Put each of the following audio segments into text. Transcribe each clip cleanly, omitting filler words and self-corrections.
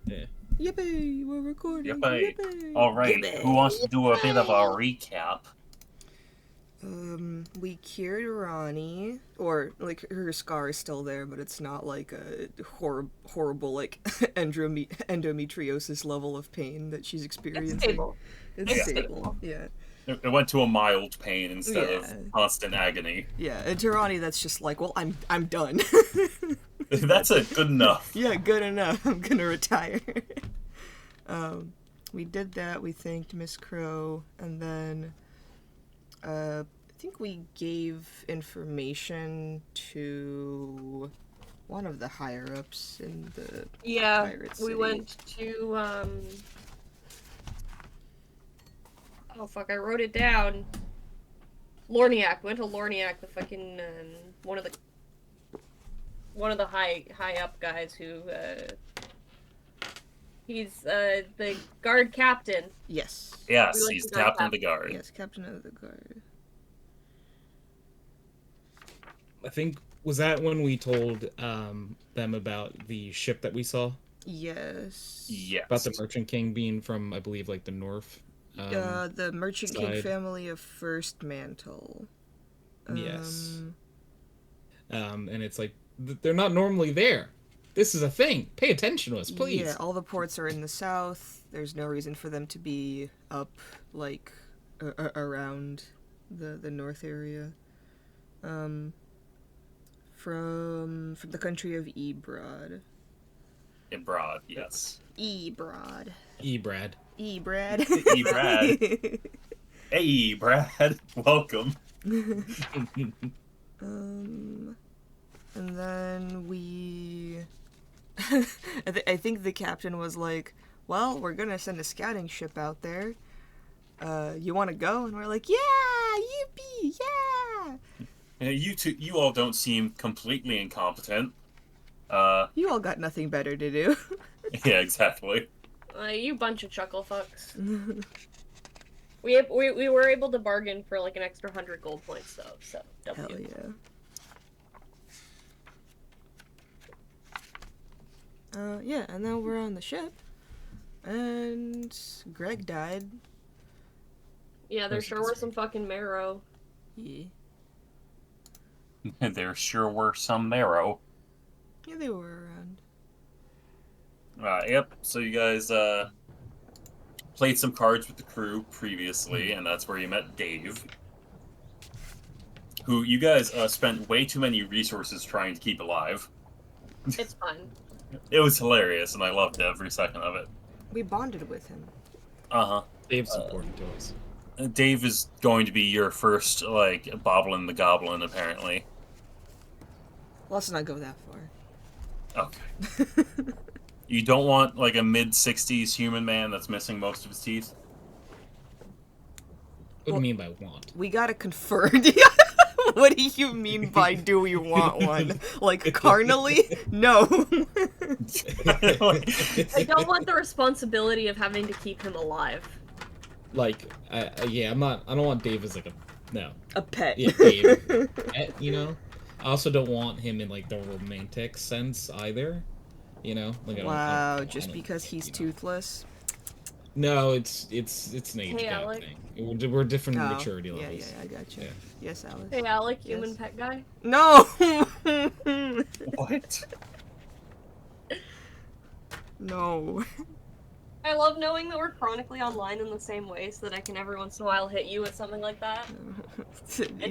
Yeah. Yippee! We're recording. Yippee. Yippee! All right, Yippee! who wants to do a bit of a recap? We cured Ronnie, or like her scar is still there, but it's not like a horrible like endometriosis level of pain that she's experiencing. It's stable. It's stable. Yeah. It went to a mild pain instead of Yeah. constant agony. Yeah, and to Ronnie, that's just like, well, I'm done. That's a good enough. Yeah, good enough. I'm gonna retire. We did that. We thanked Miss Crow, and then I think we gave information to one of the higher ups in the pirate city. We went to oh fuck, I wrote it down. Lorniak. Went to Lorniak, the fucking one of the high up guys who he's the guard captain. Yes. Yes, he's the captain of the guard. Yes, captain of the guard. I think, was that when we told them about the ship that we saw? Yes. Yes. About the Merchant King being from, I believe, like the north. The Merchant King side. family of First Mantle. Yes. And it's like, they're not normally there. This is a thing. Pay attention to us, please. Yeah, all the ports are in the south. There's no reason for them to be up, like, around the north area. From the country of Ebrod. Ebrod, yes. Ebrod. Ebrad. Ebrad. Ebrad. Hey, Brad. Welcome. And then we... I think the captain was like, well, we're gonna send a scouting ship out there. You want to go? And we're like, yeah, yippee, yeah. You all don't seem completely incompetent. You all got nothing better to do. Yeah, exactly. You bunch of chuckle fucks. we were able to bargain for like an extra 100 gold points though, so W. Hell yeah. Yeah, and then we're on the ship, and Greg died. Yeah, there sure were some fucking marrow. Yeah. There sure were some marrow. Yeah, they were around. Yep, so you guys played some cards with the crew previously, and that's where you met Dave. Who you guys spent way too many resources trying to keep alive. It's fun. It was hilarious, and I loved every second of it. We bonded with him. Uh-huh. Dave's important to us. Dave is going to be your first, like, Boblin the Goblin, apparently. Let's not go that far. Okay. You don't want, like, a mid-60s human man that's missing most of his teeth? What do you mean by want? We gotta confer. What do you mean by do we want one? Like, carnally? No. I don't want the responsibility of having to keep him alive. Like, yeah, I don't want Dave as like A pet. Yeah, Dave. Pet, you know? I also don't want him in like the romantic sense either. You know? Like, Wow, just because he's toothless? No, it's an age gap Alec. thing. We're different maturity Yeah, levels. I gotcha. Yeah. Yes, Alice. Hey, Alec, Yes. human pet guy. No! What? No. I love knowing that we're chronically online in the same way so that I can every once in a while hit you with something like that and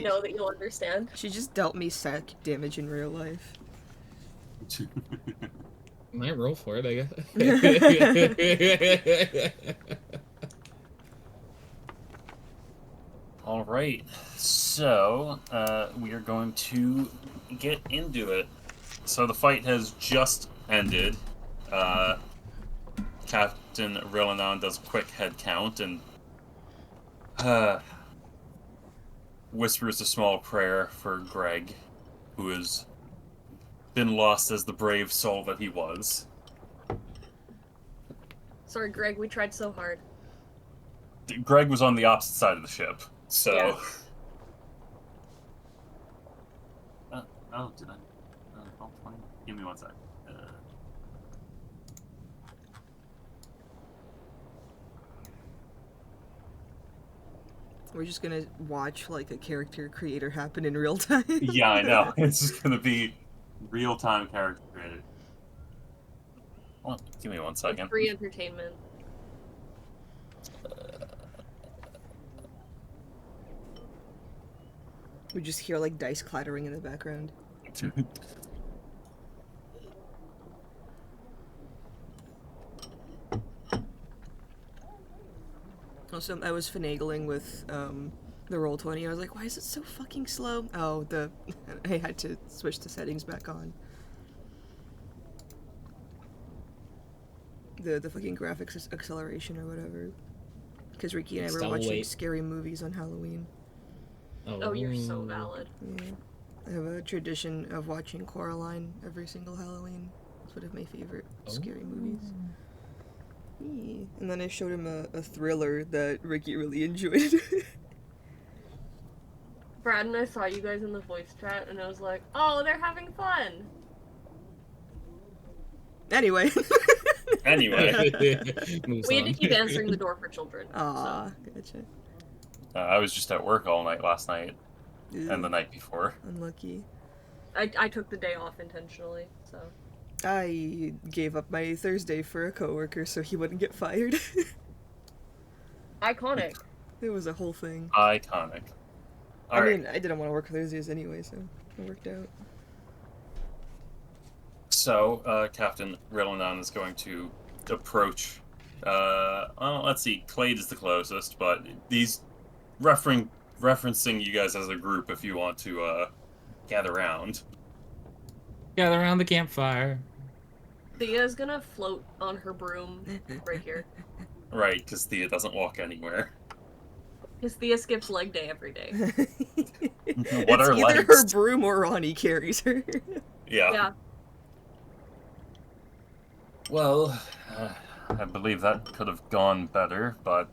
know that you'll understand. She just dealt me psychic damage in real life. Might roll for it, I guess. All right, so we are going to get into it. So the fight has just ended. Captain Rillanon does a quick head count and whispers a small prayer for Greg, who has been lost as the brave soul that he was. Sorry, Greg, we tried so hard. Greg was on the opposite side of the ship, so... Yeah. Oh, did I? Give me one sec. We're just gonna watch like a character creator happen in real time. Yeah, I know. It's just gonna be real-time character created. Well, give me one It's second. free entertainment. We just hear like dice clattering in the background. Also, I was finagling with the Roll20. I was like, why is it so fucking slow? Oh, I had to switch the settings back on. The fucking graphics acceleration or whatever. Because Ricky and I were Still watching wait. scary movies on Halloween. Oh, you're so valid. Yeah. I have a tradition of watching Coraline every single Halloween. It's one of my favorite scary movies. Yeah. And then I showed him a thriller that Ricky really enjoyed. Brad and I saw you guys in the voice chat, and I was like, oh, they're having fun. Anyway. Anyway, Moves We had to on. keep answering the door for children. Aw, gotcha. I was just at work all night last night and the Ew, night before. unlucky. I took the day off intentionally, so. I gave up my Thursday for a coworker so he wouldn't get fired. Iconic. It was a whole thing. Iconic. I All right. mean, I didn't want to work Thursdays anyway, so it worked out. So, Captain Rillanon is going to approach. Well, let's see. Clade is the closest, but these referencing you guys as a group if you want to gather around. Gather around the campfire. Thea's gonna float on her broom right here. Right, because Thea doesn't walk anywhere. Because Thea skips leg day every day. What It's are either legs? her broom or Ronnie carries her. Yeah. Yeah. Well, I believe that could have gone better, but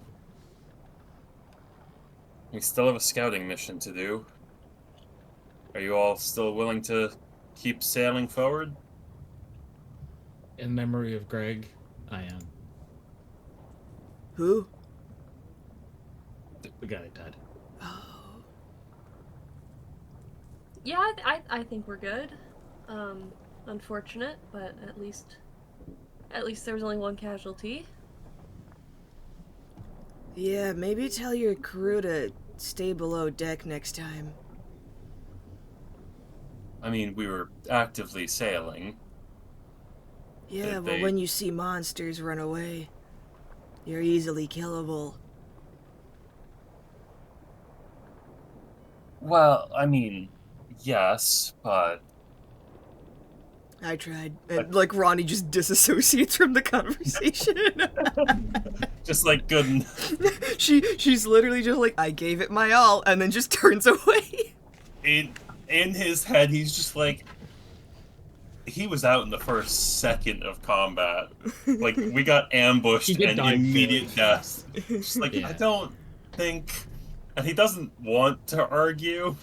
we still have a scouting mission to do. Are you all still willing to keep sailing forward? In memory of Greg, I am. Who? The guy that died. Oh. Yeah, I think we're good. Unfortunate, but at least there was only one casualty. Yeah, maybe tell your crew to stay below deck next time. I mean, we were actively sailing. Yeah, Did well, they- when you see monsters run away, you're easily killable. Well, I mean, yes, but I tried. And, like, Ronnie just disassociates from the conversation. just like good. She's literally just like, I gave it my all, and then just turns away. In his head, he's just like, he was out in the first second of combat. Like, we got ambushed He did and die immediate very death. Just like, Yeah. I don't think. And he doesn't want to argue,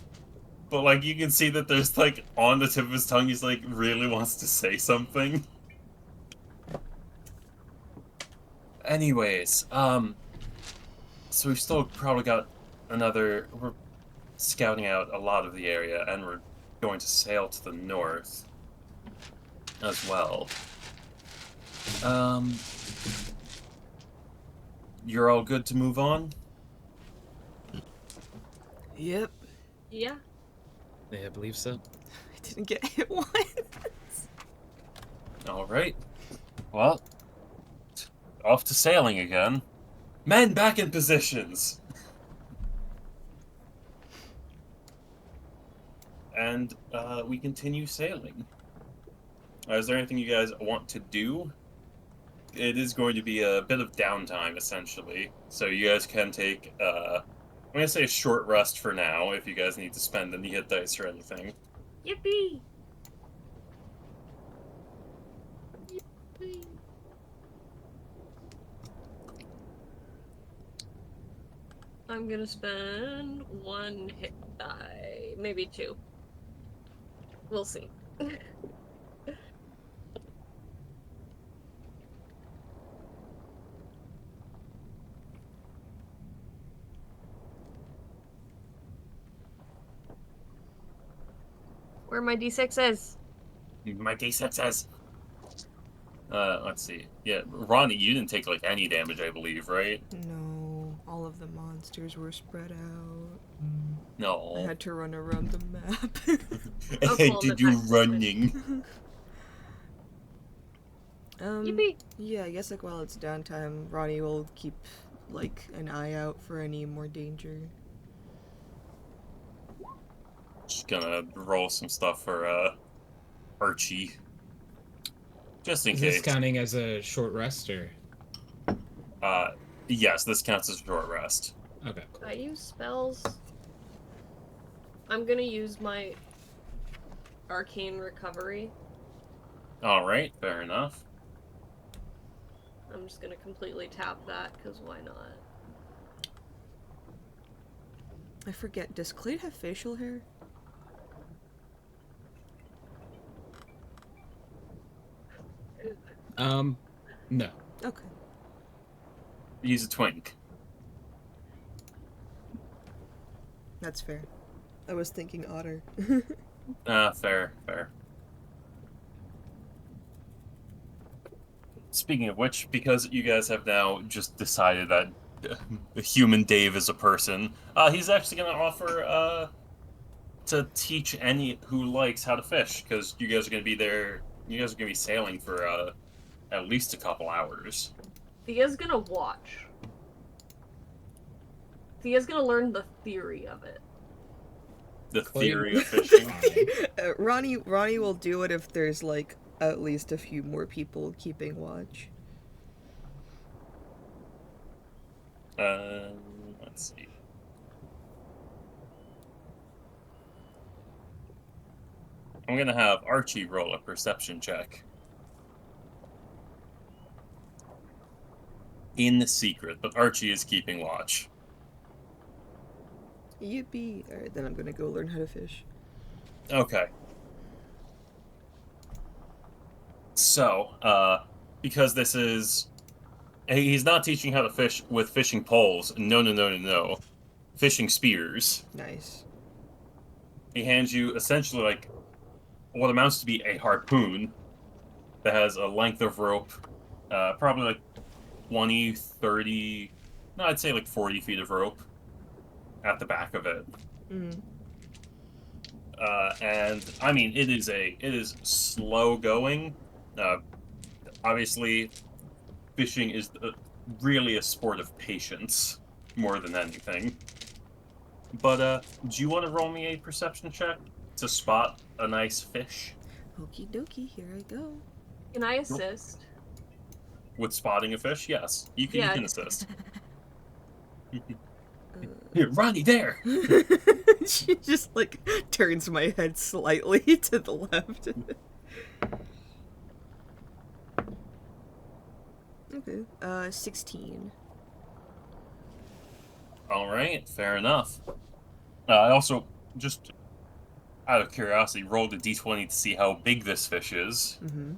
but like, you can see that there's like, on the tip of his tongue, he's like, really wants to say something. Anyways, so we've still probably got we're scouting out a lot of the area, and we're going to sail to the north as well. You're all good to move on? Yep. Yeah. Yeah, I believe so. I didn't get hit once. Alright. Well, off to sailing again. Men back in positions! And we continue sailing. Is there anything you guys want to do? It is going to be a bit of downtime, essentially. So you guys can take, I'm going to say a short rest for now, if you guys need to spend any hit dice or anything. Yippee! Yippee! I'm gonna spend one hit die, maybe two. We'll see. Where my D6 is. My D6 says. Let's see. Yeah, Ronnie, you didn't take like any damage, I believe, right? No, all of the monsters were spread out. I No. had to run around the map. Oh, Hey, cool, did the you text is running? Yippee! Yeah, I guess like while it's downtime, Ronnie will keep like an eye out for any more danger. Just gonna roll some stuff for Archie. Just in Is case. this counting as a short rest or? Yes, this counts as a short rest. Okay. Cool. I use spells. I'm gonna use my arcane recovery. Alright, fair enough. I'm just gonna completely tap that, because why not? I forget, does Clade have facial hair? No. Okay. Use a twink. That's fair. I was thinking otter. Fair. Speaking of which, because you guys have now just decided that the human Dave is a person, he's actually going to offer to teach any who likes how to fish, because you guys are going to be there. You guys are going to be sailing for at least a couple hours. Thea's gonna watch. Thea's gonna learn the theory of it. The Clay- theory of fishing. Ronnie will do it if there's like at least a few more people keeping watch. Let's see. I'm gonna have Archie roll a perception check. In secret, but Archie is keeping watch. Yippee! Alright, then I'm gonna go learn how to fish. Okay. So, because this is... He's not teaching how to fish with fishing poles. No. Fishing spears. Nice. He hands you essentially like what amounts to be a harpoon that has a length of rope, probably like 20, 30, no, I'd say like 40 feet of rope at the back of it. Mm. And I mean, it is slow going. Obviously, fishing is really a sport of patience more than anything. But do you want to roll me a perception check to spot a nice fish? Okie dokie, here I go. Can I assist? With spotting a fish? Yes, you can. Yeah. You can assist. Here, Ronnie, there. She just like turns my head slightly to the left. Okay. 16. All right, fair enough. I also, just out of curiosity, rolled a d20 to see how big this fish is. Mm-hmm.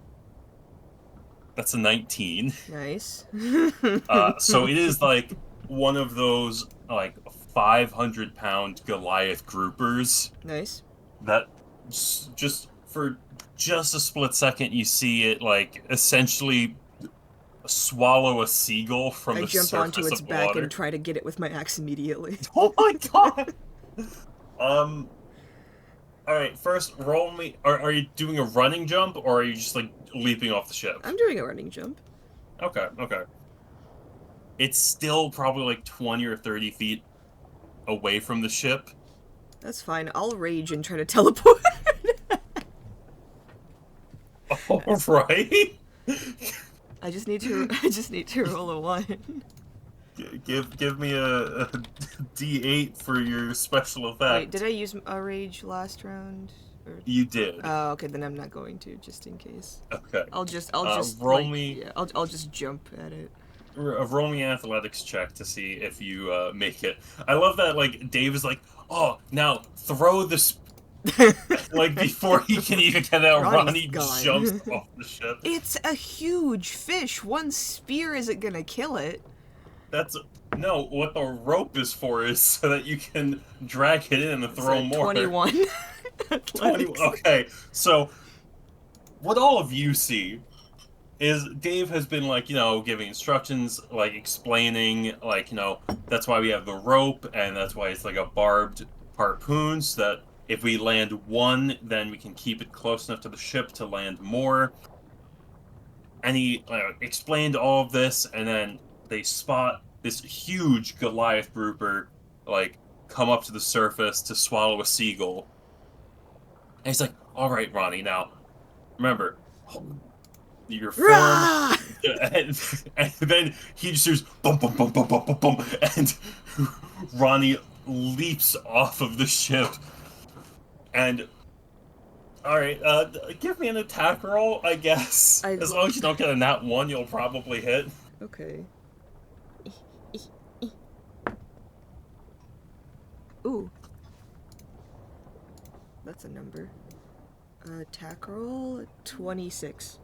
That's a 19. Nice. So it is like one of those like 500-pound Goliath groupers Nice. that just for just a split second you see it like essentially swallow a seagull from I the jump surface onto its of back water. and try to get it with my axe immediately. Oh my god! Alright, first roll me. Are you doing a running jump or are you just like leaping off the ship? I'm doing a running jump. Okay. It's still probably like 20 or 30 feet away from the ship. That's fine. I'll rage and try to teleport. Alright. I just need to roll a 1. Give me a D8 for your special effect. Wait, did I use a rage last round? Or... You did. Oh, okay, then I'm not going to, just in case. Okay. I'll just roll like, me. Yeah, I'll just jump at it. Roll me an athletics check to see if you make it. I love that like Dave is like, oh, now throw this. Like before he can even get out, Ronnie gone. jumps off the ship. It's a huge fish. One spear isn't gonna kill it. That's no. What the rope is for is so that you can drag it in and It's throw a more. 21. Athletics. Okay, so what all of you see is Dave has been like, giving instructions, like explaining, like, that's why we have the rope, and that's why it's like a barbed harpoon, so that if we land one, then we can keep it close enough to the ship to land more. And he explained all of this, and then they spot this huge Goliath grouper, like, come up to the surface to swallow a seagull. And he's like, all right, Ronnie, now, remember, your form. Rah! And then he just hears bum bum bum bum bum bum bum, and Ronnie leaps off of the ship. And all right, give me an attack roll, I guess. As long as you don't get a nat 1, you'll probably hit. Okay. Ooh. That's a number. Attack roll 26.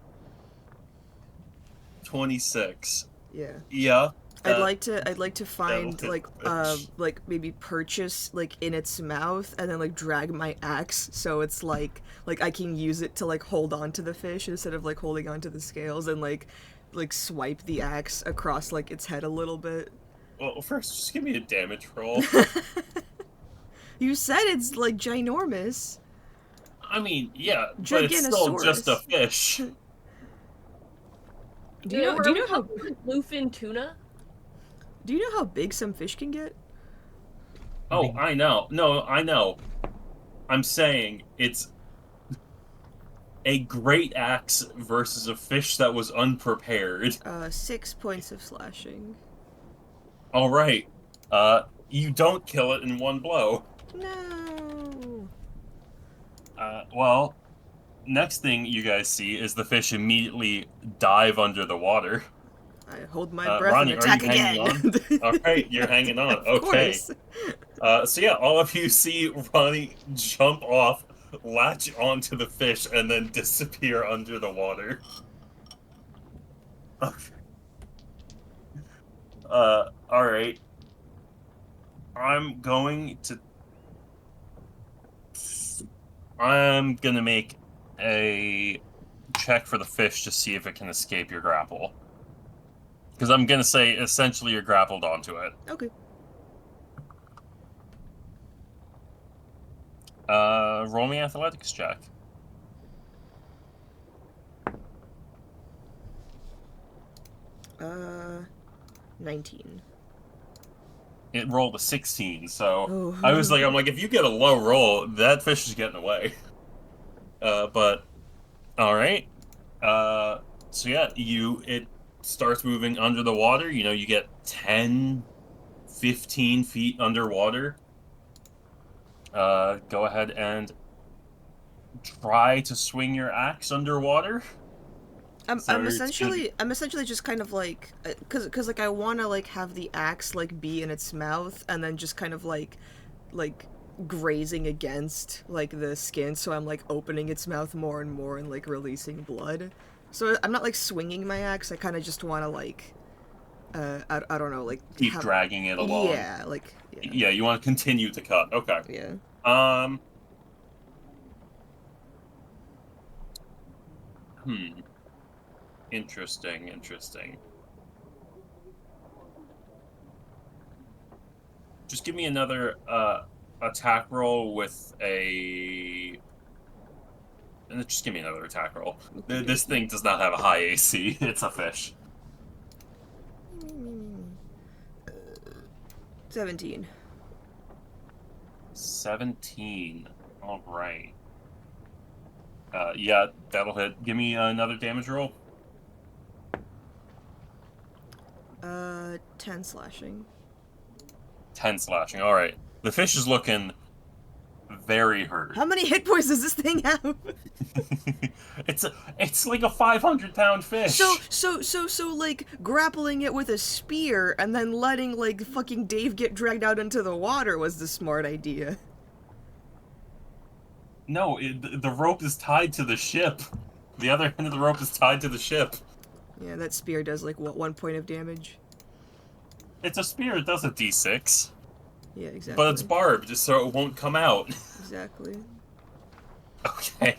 26. Yeah. Yeah. I'd like to find that'll like hit the like maybe purchase like in its mouth and then like drag my axe so it's like I can use it to like hold on to the fish instead of like holding on to the scales and like swipe the axe across like its head a little bit. Well, first, just give me a damage roll. You said it's like ginormous. I mean, yeah, but it's still just a fish. Do you know how bluefin tuna? Do you know how big some fish can get? Oh, I know. No, I know. I'm saying it's a great axe versus a fish that was unprepared. 6 points of slashing. All right. You don't kill it in one blow. No. Well, next thing you guys see is the fish immediately dive under the water. I hold my breath Ronnie, and attack are you hanging again. on? Okay, you're hanging on. Of Okay. course. So yeah, all of you see Ronnie jump off, latch onto the fish, and then disappear under the water. Okay. Alright. I'm gonna make a check for the fish to see if it can escape your grapple. Because I'm gonna say, essentially, you're grappled onto it. Okay. Roll me athletics check. 19. It rolled a 16, so Oh. I'm like, if you get a low roll, that fish is getting away. But, alright. So yeah, it starts moving under the water. You get 10, 15 feet underwater. Go ahead and try to swing your axe underwater. I'm essentially just kind of like, cause like I want to like have the axe like be in its mouth and then just kind of like grazing against like the skin, so I'm like opening its mouth more and more and like releasing blood. So I'm not like swinging my axe. I kind of just want to like, I don't know, like keep dragging it along. Yeah, like yeah, you want to continue to cut. Okay. Yeah. Interesting. Just give me another attack roll with a... And just give me another attack roll. This thing does not have a high AC. It's a fish. 17. 17. All right. Yeah, that'll hit. Give me another damage roll. 10 slashing. 10 slashing. All right. The fish is looking very hurt. How many hit points does this thing have? It's like a 500-pound fish. So like grappling it with a spear and then letting like fucking Dave get dragged out into the water was the smart idea. No, the rope is tied to the ship. The other end of the rope is tied to the ship. Yeah, that spear does like what, 1 point of damage? It's a spear. It does a d6. Yeah, exactly. But it's barbed, so it won't come out. Exactly. Okay.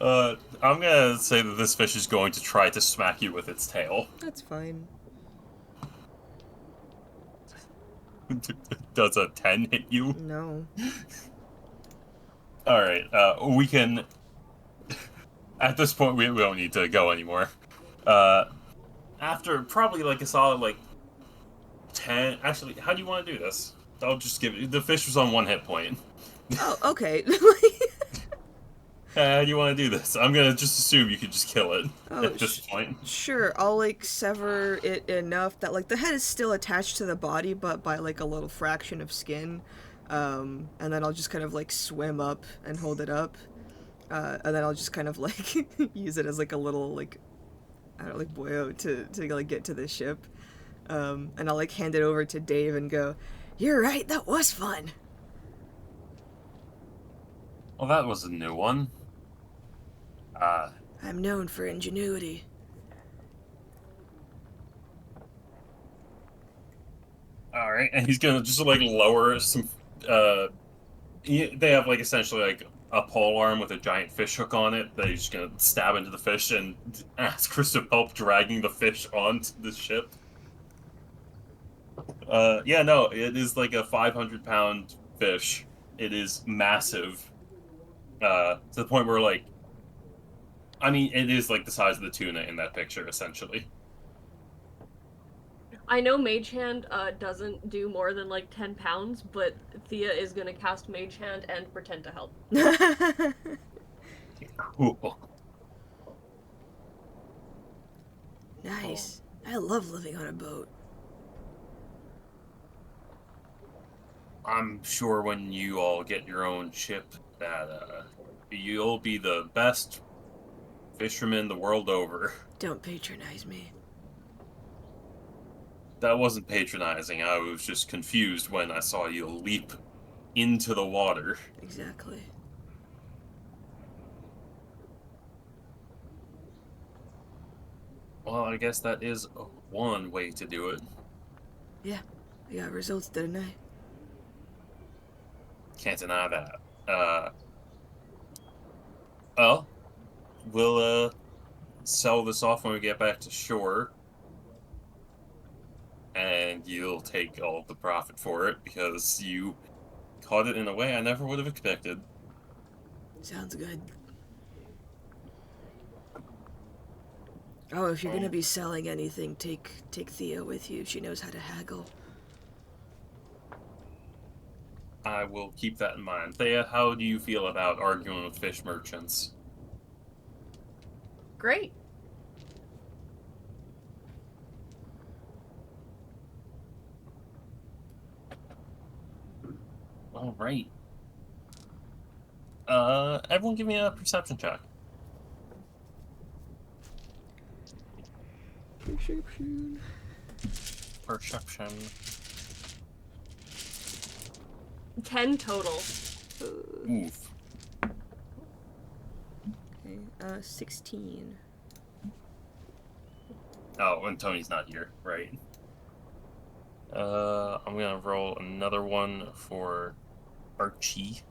I'm gonna say that this fish is going to try to smack you with its tail. That's fine. Does a 10 hit you? No. Alright, we can... At this point, we don't need to go anymore. After probably like a solid like 10... Actually, how do you want to do this? I'll just give it... The fish was on 1 hit point. Oh, okay. How do you want to do this? I'm gonna just assume you could just kill it at this point. Sure, I'll like sever it enough that like the head is still attached to the body, but by like a little fraction of skin. And then I'll just kind of like swim up and hold it up. And then I'll just kind of like use it as like a little like, I don't know, like boyo to like get to the ship. And I'll like hand it over to Dave and go, "You're right, that was fun." Well, that was a new one. I'm known for ingenuity. Alright, and he's gonna just like lower some... They have like essentially like a pole arm with a giant fish hook on it that he's just gonna stab into the fish and ask for some help dragging the fish onto the ship. Yeah, no, it is like a 500-pound fish. It is massive. To the point where, like... I mean, it is like the size of the tuna in that picture, essentially. I know Mage Hand doesn't do more than like 10 pounds, but Thea is gonna cast Mage Hand and pretend to help. Cool. Nice. I love living on a boat. I'm sure when you all get your own ship that you'll be the best fishermen the world over. Don't patronize me. That wasn't patronizing. I was just confused when I saw you leap into the water. Exactly. Well, I guess that is one way to do it. Yeah, I got results, didn't I? Can't deny that. Well, we'll sell this off when we get back to shore. And you'll take all the profit for it because you caught it in a way I never would have expected. Sounds good. Oh, if you're gonna be selling anything, take Thea with you. She knows how to haggle. I will keep that in mind. Thea, how do you feel about arguing with fish merchants? Great. All right. Everyone give me a perception check. Perception. 10 total. Oof. Okay, 16. Oh, and Tony's not here, right? I'm gonna roll another one for Archie.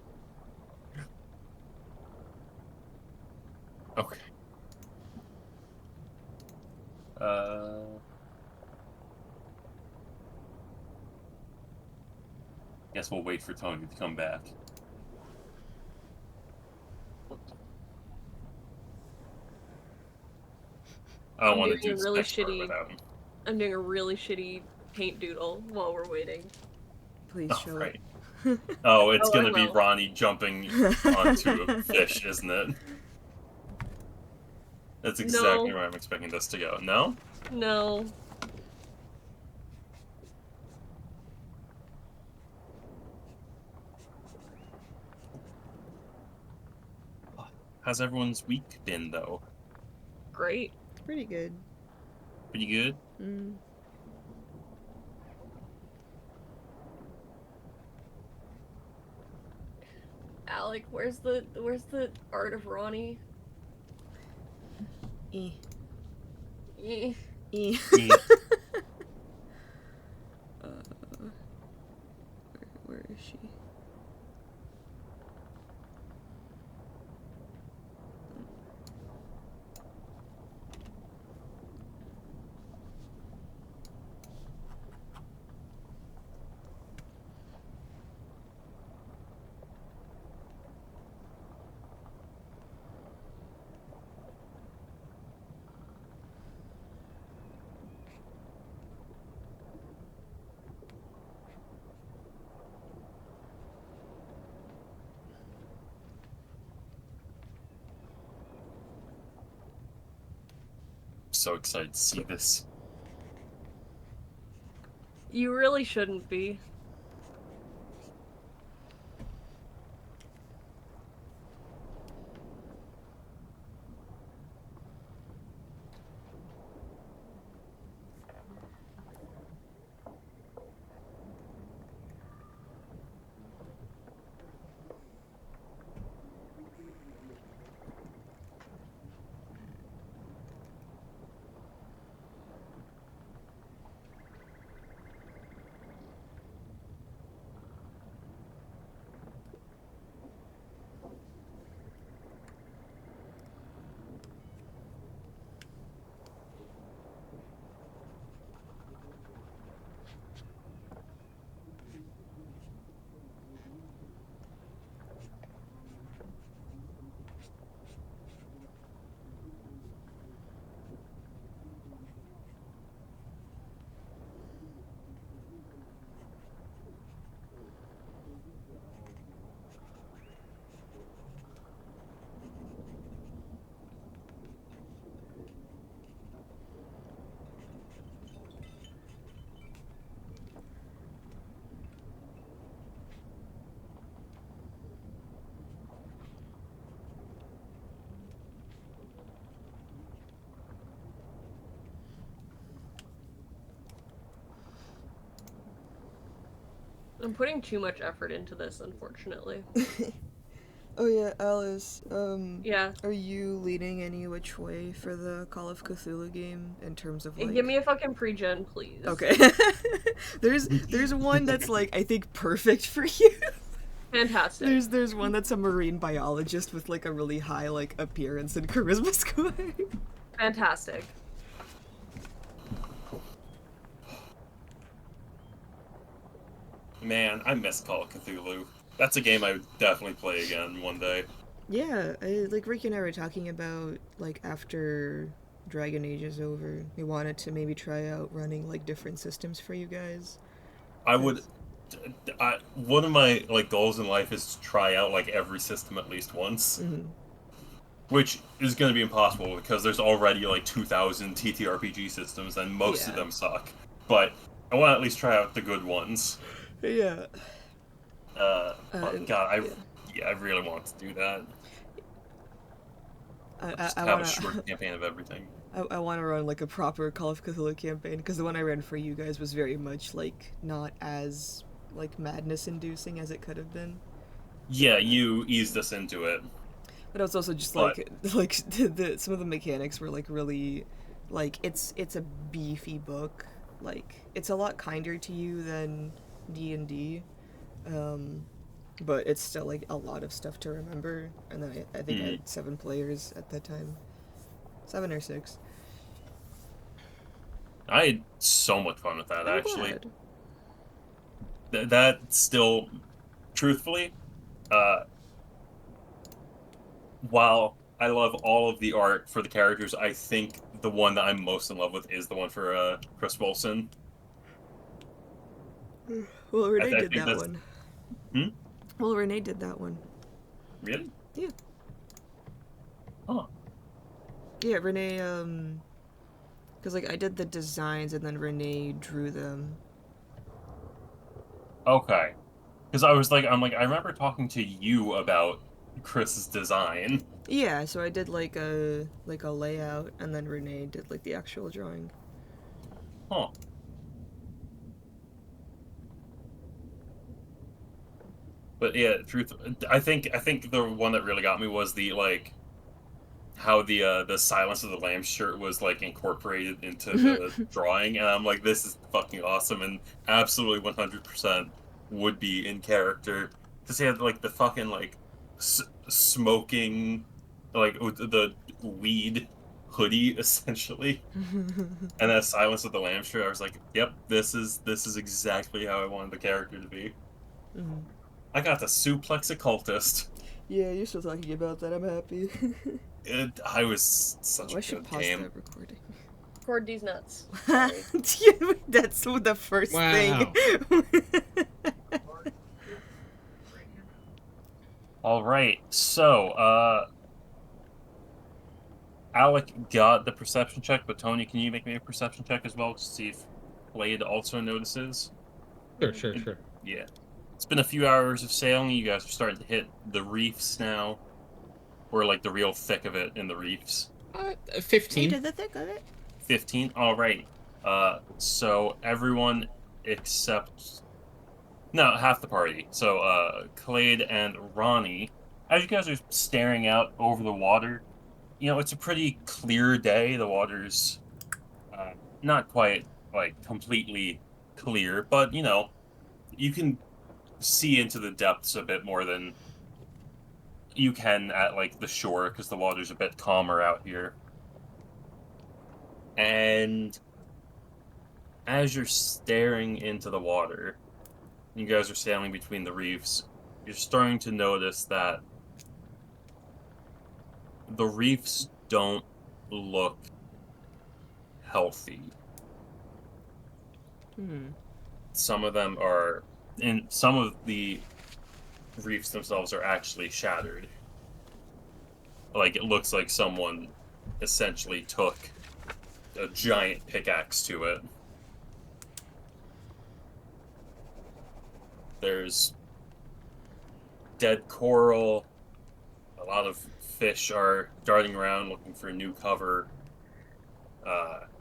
Okay. Guess we'll wait for Tony to come back. I don't want to do this really next part shitty. without him. I'm doing a really shitty paint doodle while we're waiting. Please Oh, show right. it. Oh, it's Oh, gonna I be will. Ronnie jumping onto a fish, isn't it? That's exactly No. where I'm expecting this to go. No? No. How's everyone's week been, though? Great. Pretty good. Pretty good? Mm. Alec, where's the art of Ronnie? E. Eh. E. Mm. Where is she? so excited to see this. You really shouldn't be. I'm putting too much effort into this, unfortunately. Oh yeah, Alice, Yeah. are you leaning any which way for the Call of Cthulhu game in terms of like... Give me a fucking pre-gen, please. Okay. there's one that's like, I think, perfect for you. Fantastic. There's one that's a marine biologist with like a really high like appearance and charisma score. Fantastic. Man, I miss Call of Cthulhu. That's a game I would definitely play again one day. Yeah, like Ricky and I were talking about like after Dragon Age is over, we wanted to maybe try out running like different systems for you guys. I would. One of my like goals in life is to try out like every system at least once, which is going to be impossible because there's already like 2,000 TTRPG systems and most of them suck. But I want to at least try out the good ones. Yeah. But God, I really want to do that. Just have a short campaign of everything. I want to run like a proper Call of Cthulhu campaign because the one I ran for you guys was very much like not as like madness inducing as it could have been. Yeah, you eased us into it. But it was also just like some of the mechanics were like really like it's a beefy book. Like it's a lot kinder to you than D&D. But it's still like a lot of stuff to remember, and then I think I had 7 players at that time. 7 or 6. I had so much fun with that, actually. Glad. That still, truthfully, while I love all of the art for the characters, I think the one that I'm most in love with is the one for Chris Wilson. Well, Renee did that one. Hmm? Well, Renee did that one. Really? Yeah. Huh. Yeah, Renee, because like I did the designs and then Renee drew them. Okay. Because I'm like, I remember talking to you about Chris's design. Yeah, so I did like a layout, and then Renee did like the actual drawing. Huh. But yeah, I think the one that really got me was the like how the Silence of the Lambs shirt was like incorporated into the drawing, and I'm like, this is fucking awesome, and absolutely 100% would be in character. Because he had like the fucking like smoking, like the weed hoodie essentially, and that Silence of the Lambs shirt. I was like, yep, this is exactly how I wanted the character to be. I got the suplex occultist. Yeah, you're still talking about that. I'm happy. I was such a I should good pause game. that recording. Record these nuts. Yeah, that's the first thing. All right, so Alec got the perception check, but Tony, can you make me a perception check as well to see if Blade also notices? Sure. Yeah. It's been a few hours of sailing. You guys are starting to hit the reefs now. Or, like, the real thick of it in the reefs. 15. Into the thick of it. 15? Alright. So everyone except... No, half the party. So, Clade and Ronnie, as you guys are staring out over the water, you know, it's a pretty clear day. The water's not quite, like, completely clear, but, you know, you can see into the depths a bit more than you can at, like, the shore, because the water's a bit calmer out here. And as you're staring into the water, you guys are sailing between the reefs, you're starting to notice that the reefs don't look healthy. Some of them are, and some of the reefs themselves are actually shattered. Like, it looks like someone essentially took a giant pickaxe to it. There's dead coral. A lot of fish are darting around looking for new cover.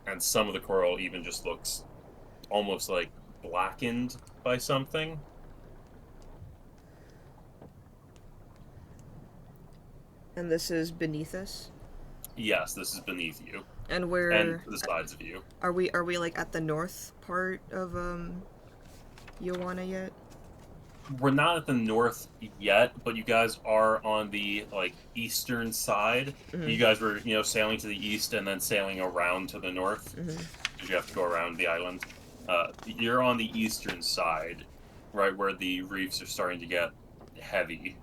And some of the coral even just looks almost like blackened by something. And this is beneath us. Yes, this is beneath you. And we're And to the sides of you. Are we like at the north part of Joanna yet? We're not at the north yet, but you guys are on the, like, eastern side. Mm-hmm. You guys were, you know, sailing to the east and then sailing around to the north. Mm-hmm. Because you have to go around the island. You're on the eastern side, right where the reefs are starting to get heavy.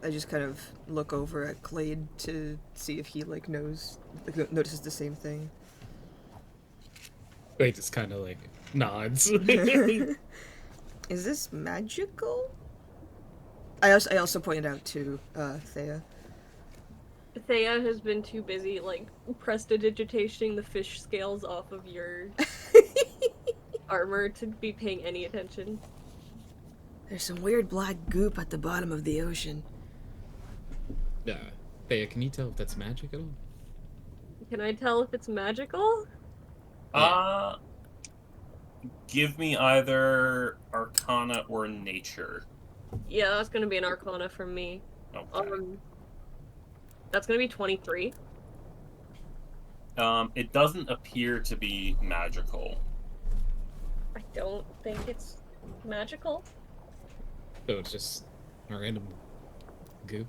I just kind of look over at Clade to see if he like notices the same thing. Wait, just kind of like nods. Is this magical? I also pointed out to Thea. Thea has been too busy, like, prestidigitating the fish scales off of your armor to be paying any attention. There's some weird black goop at the bottom of the ocean. Thea, can you tell if that's magic at all? Can I tell if it's magical? Give me either Arcana or Nature. Yeah, that's gonna be an Arcana from me. Okay. That's gonna be 23. It doesn't appear to be magical. I don't think it's magical. So it's just a random goop.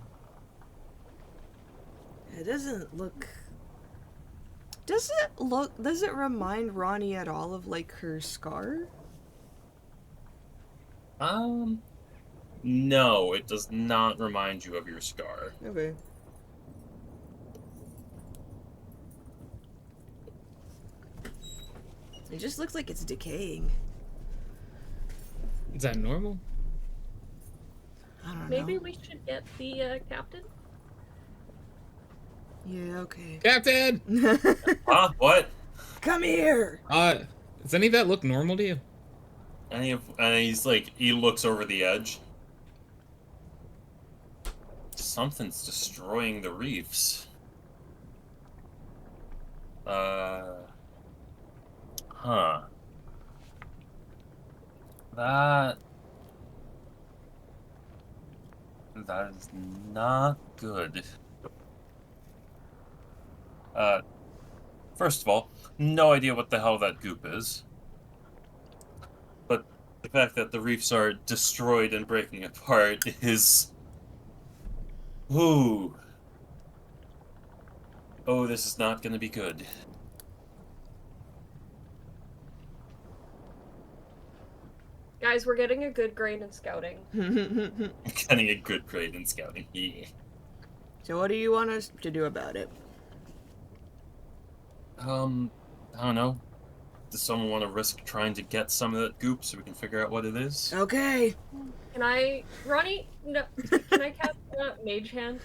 It doesn't look. Does it remind Ronnie at all of like her scar? No, it does not remind you of your scar. Okay. It just looks like it's decaying. Is that normal? I don't know. Maybe we should get the captain? Yeah, okay. Captain! Huh? What? Come here! Does any of that look normal to you? And he's like, he looks over the edge. Something's destroying the reefs. Huh. That is not good. First of all, no idea what the hell that goop is. But the fact that the reefs are destroyed and breaking apart is... Ooh. Oh, this is not gonna be good. Guys, we're getting a good grade in scouting. Getting a good grade in scouting. Yeah. So what do you want us to do about it? I don't know. Does someone want to risk trying to get some of that goop so we can figure out what it is? Okay. Can I, Ronnie? No, can I cast Mage Hand?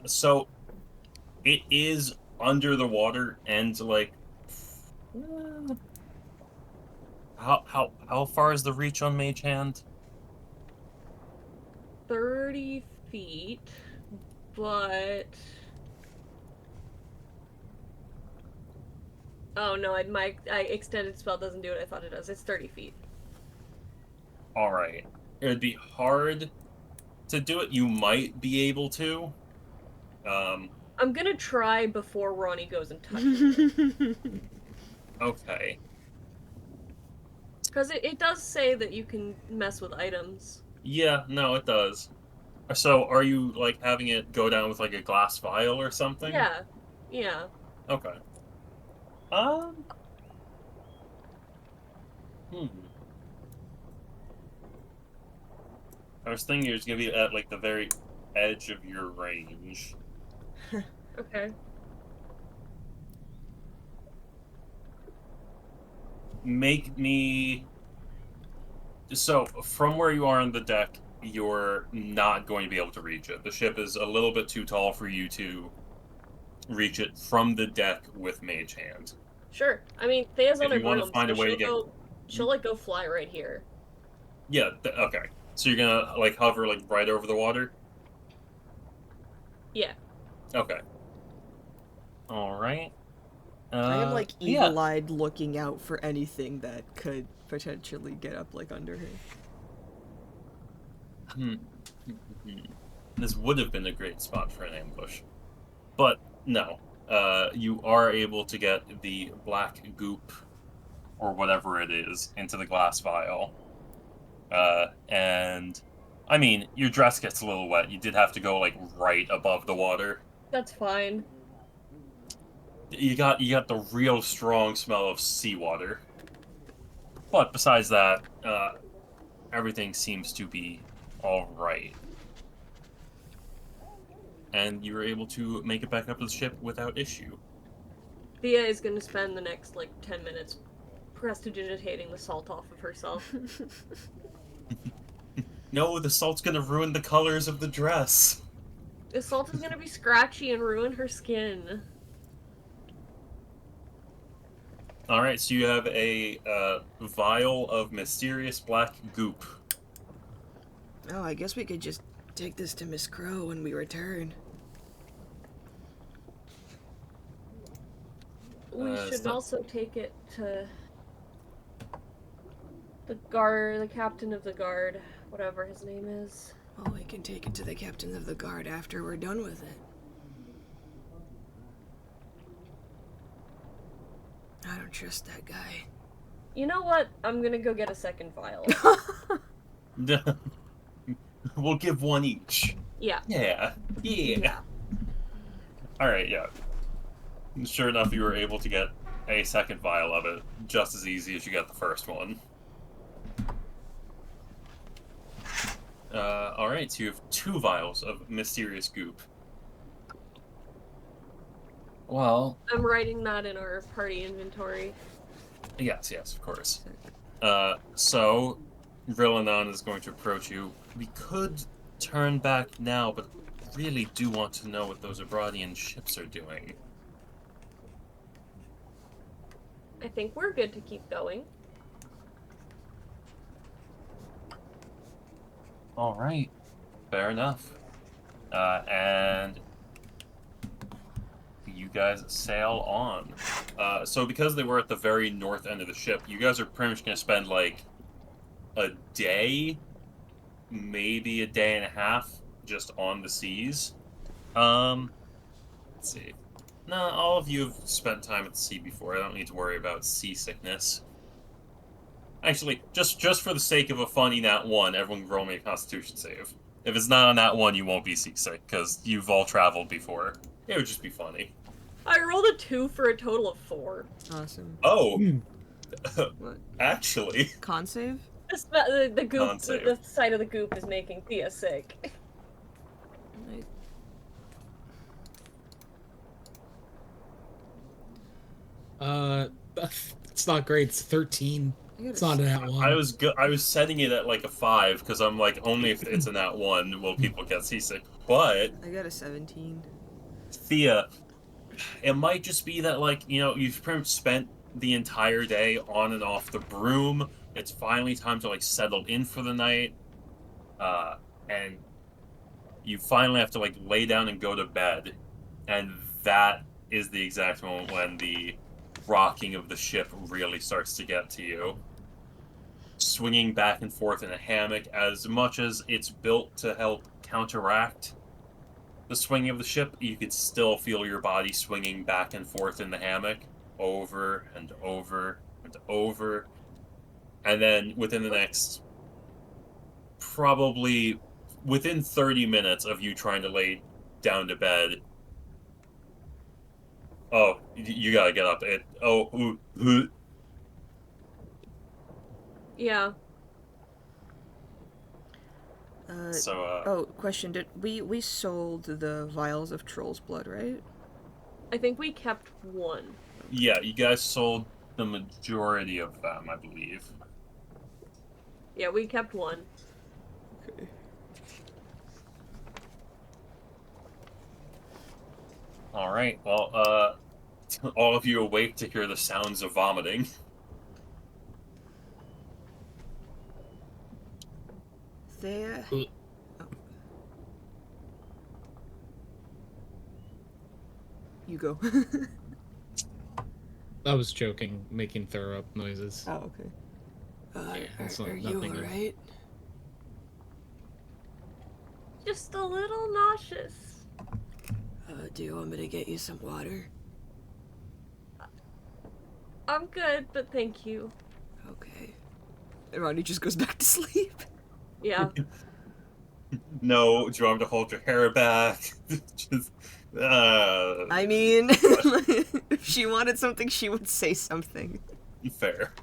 So it is under the water and like, how far is the reach on Mage Hand? 30 feet, but... Oh no, my extended spell doesn't do what I thought it does. It's 30 feet. All right, it would be hard to do it. You might be able to. I'm gonna try before Ronnie goes and touches it. Okay. Because it does say that you can mess with items. Yeah, no, it does. So, are you like having it go down with like a glass vial or something? Yeah. Yeah. Okay. Um. Hmm. I was thinking it was gonna be at like the very edge of your range. Okay. Make me. So, from where you are on the deck, you're not going to be able to reach it. The ship is a little bit too tall for you to reach it from the deck with Mage Hand. Sure. I mean, Thea's on If her you want to broom, find so a way to get. she'll like go fly right here. Yeah, okay. So you're gonna like hover like right over the water? Yeah. Okay. Alright. I am like Yeah. eagle-eyed looking out for anything that could potentially get up like under her. This would have been a great spot for an ambush. But no. You are able to get the black goop, or whatever it is, into the glass vial. And I mean, your dress gets a little wet. You did have to go like right above the water. That's fine. You got the real strong smell of seawater. But besides that, everything seems to be all right. And you were able to make it back up to the ship without issue. Thea is gonna spend the next like 10 minutes prestidigitating the salt off of herself. No, the salt's gonna ruin the colors of the dress. The salt is gonna be scratchy and ruin her skin. Alright, so you have a vial of mysterious black goop. Oh, I guess we could just take this to Miss Crow when we return. We is should that- also take it to the guard, the captain of the guard, whatever his name is. Well, we can take it to the captain of the guard after we're done with it. I don't trust that guy. You know what? I'm gonna go get a second vial. We'll give one each. Yeah. Yeah. Alright, yeah. Sure enough, you were able to get a second vial of it, just as easy as you got the first one. Alright, so you have 2 vials of mysterious goop. Well, I'm writing that in our party inventory. yes, of course. So, Rillanon is going to approach you. We could turn back now, but really do want to know what those Abradian ships are doing. I think we're good to keep going. Alright. Fair enough. And you guys sail on. So because they were at the very north end of the ship, you guys are pretty much going to spend like a day, maybe a day and a half, just on the seas. Let's see. No, all of you have spent time at the sea before. I don't need to worry about seasickness. Actually, just for the sake of a funny nat 1, everyone roll me a Constitution save. If it's not on nat 1, you won't be seasick, because you've all traveled before. It would just be funny. I rolled a 2 for a total of 4. Awesome. Oh! What? Actually. Con save? The goop, Non-save. the sight of the goop is making Thea sick. Nice. It's not great. It's 13. I got It's a not s- an at one. I was setting it at like a 5 because I'm like, only if it's an at 1 will people get seasick. But I got a 17. Thea, it might just be that, like, you know, you've pretty much spent the entire day on and off the broom. It's finally time to like settle in for the night, and you finally have to like lay down and go to bed, and that is the exact moment when the rocking of the ship really starts to get to you. Swinging back and forth in a hammock, as much as it's built to help counteract the swinging of the ship, you could still feel your body swinging back and forth in the hammock over and over and over. And then within the next, probably within 30 minutes of you trying to lay down to bed, oh, you gotta get up. Yeah. So, Oh, question. Did we sold the vials of troll's blood, right? I think we kept one. yeah, you guys sold the majority of them, I believe. Yeah, we kept one. Okay. All right. Well, all of you awake to hear the sounds of vomiting. There. Uh. Oh. You go. I was joking, making throw up noises. Oh, okay. Yeah, it's are not- you nothing good. alright? Just a little nauseous. Do you want me to get you some water? I'm good, but thank you. Okay. And Ronnie just goes back to sleep. Yeah. No, do you want me to hold your hair back? Just, I mean, if she wanted something, she would say something. fair.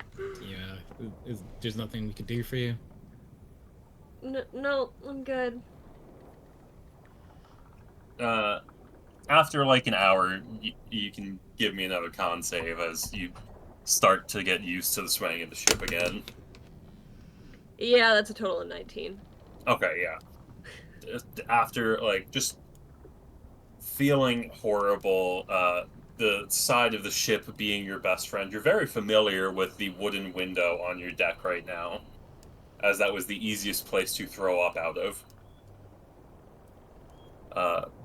Yeah, there's nothing we could do for you. No, I'm good. After like an hour, you can give me another con save as you start to get used to the swaying of the ship again. Yeah, that's a total of 19. Okay, yeah. After like just feeling horrible, the side of the ship being your best friend, you're very familiar with the wooden window on your deck right now, as that was the easiest place to throw up out of.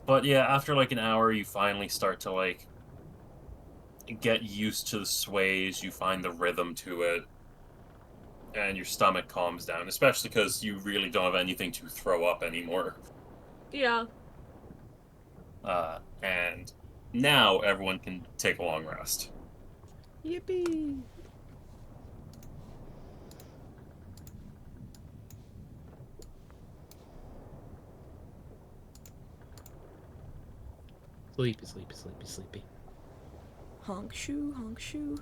But yeah, after like an hour, you finally start to like get used to the sways, you find the rhythm to it, and your stomach calms down, especially because you really don't have anything to throw up anymore. Yeah. And now everyone can take a long rest. Yippee! Sleepy, sleepy, sleepy, sleepy. Honk shoe, honk shoe.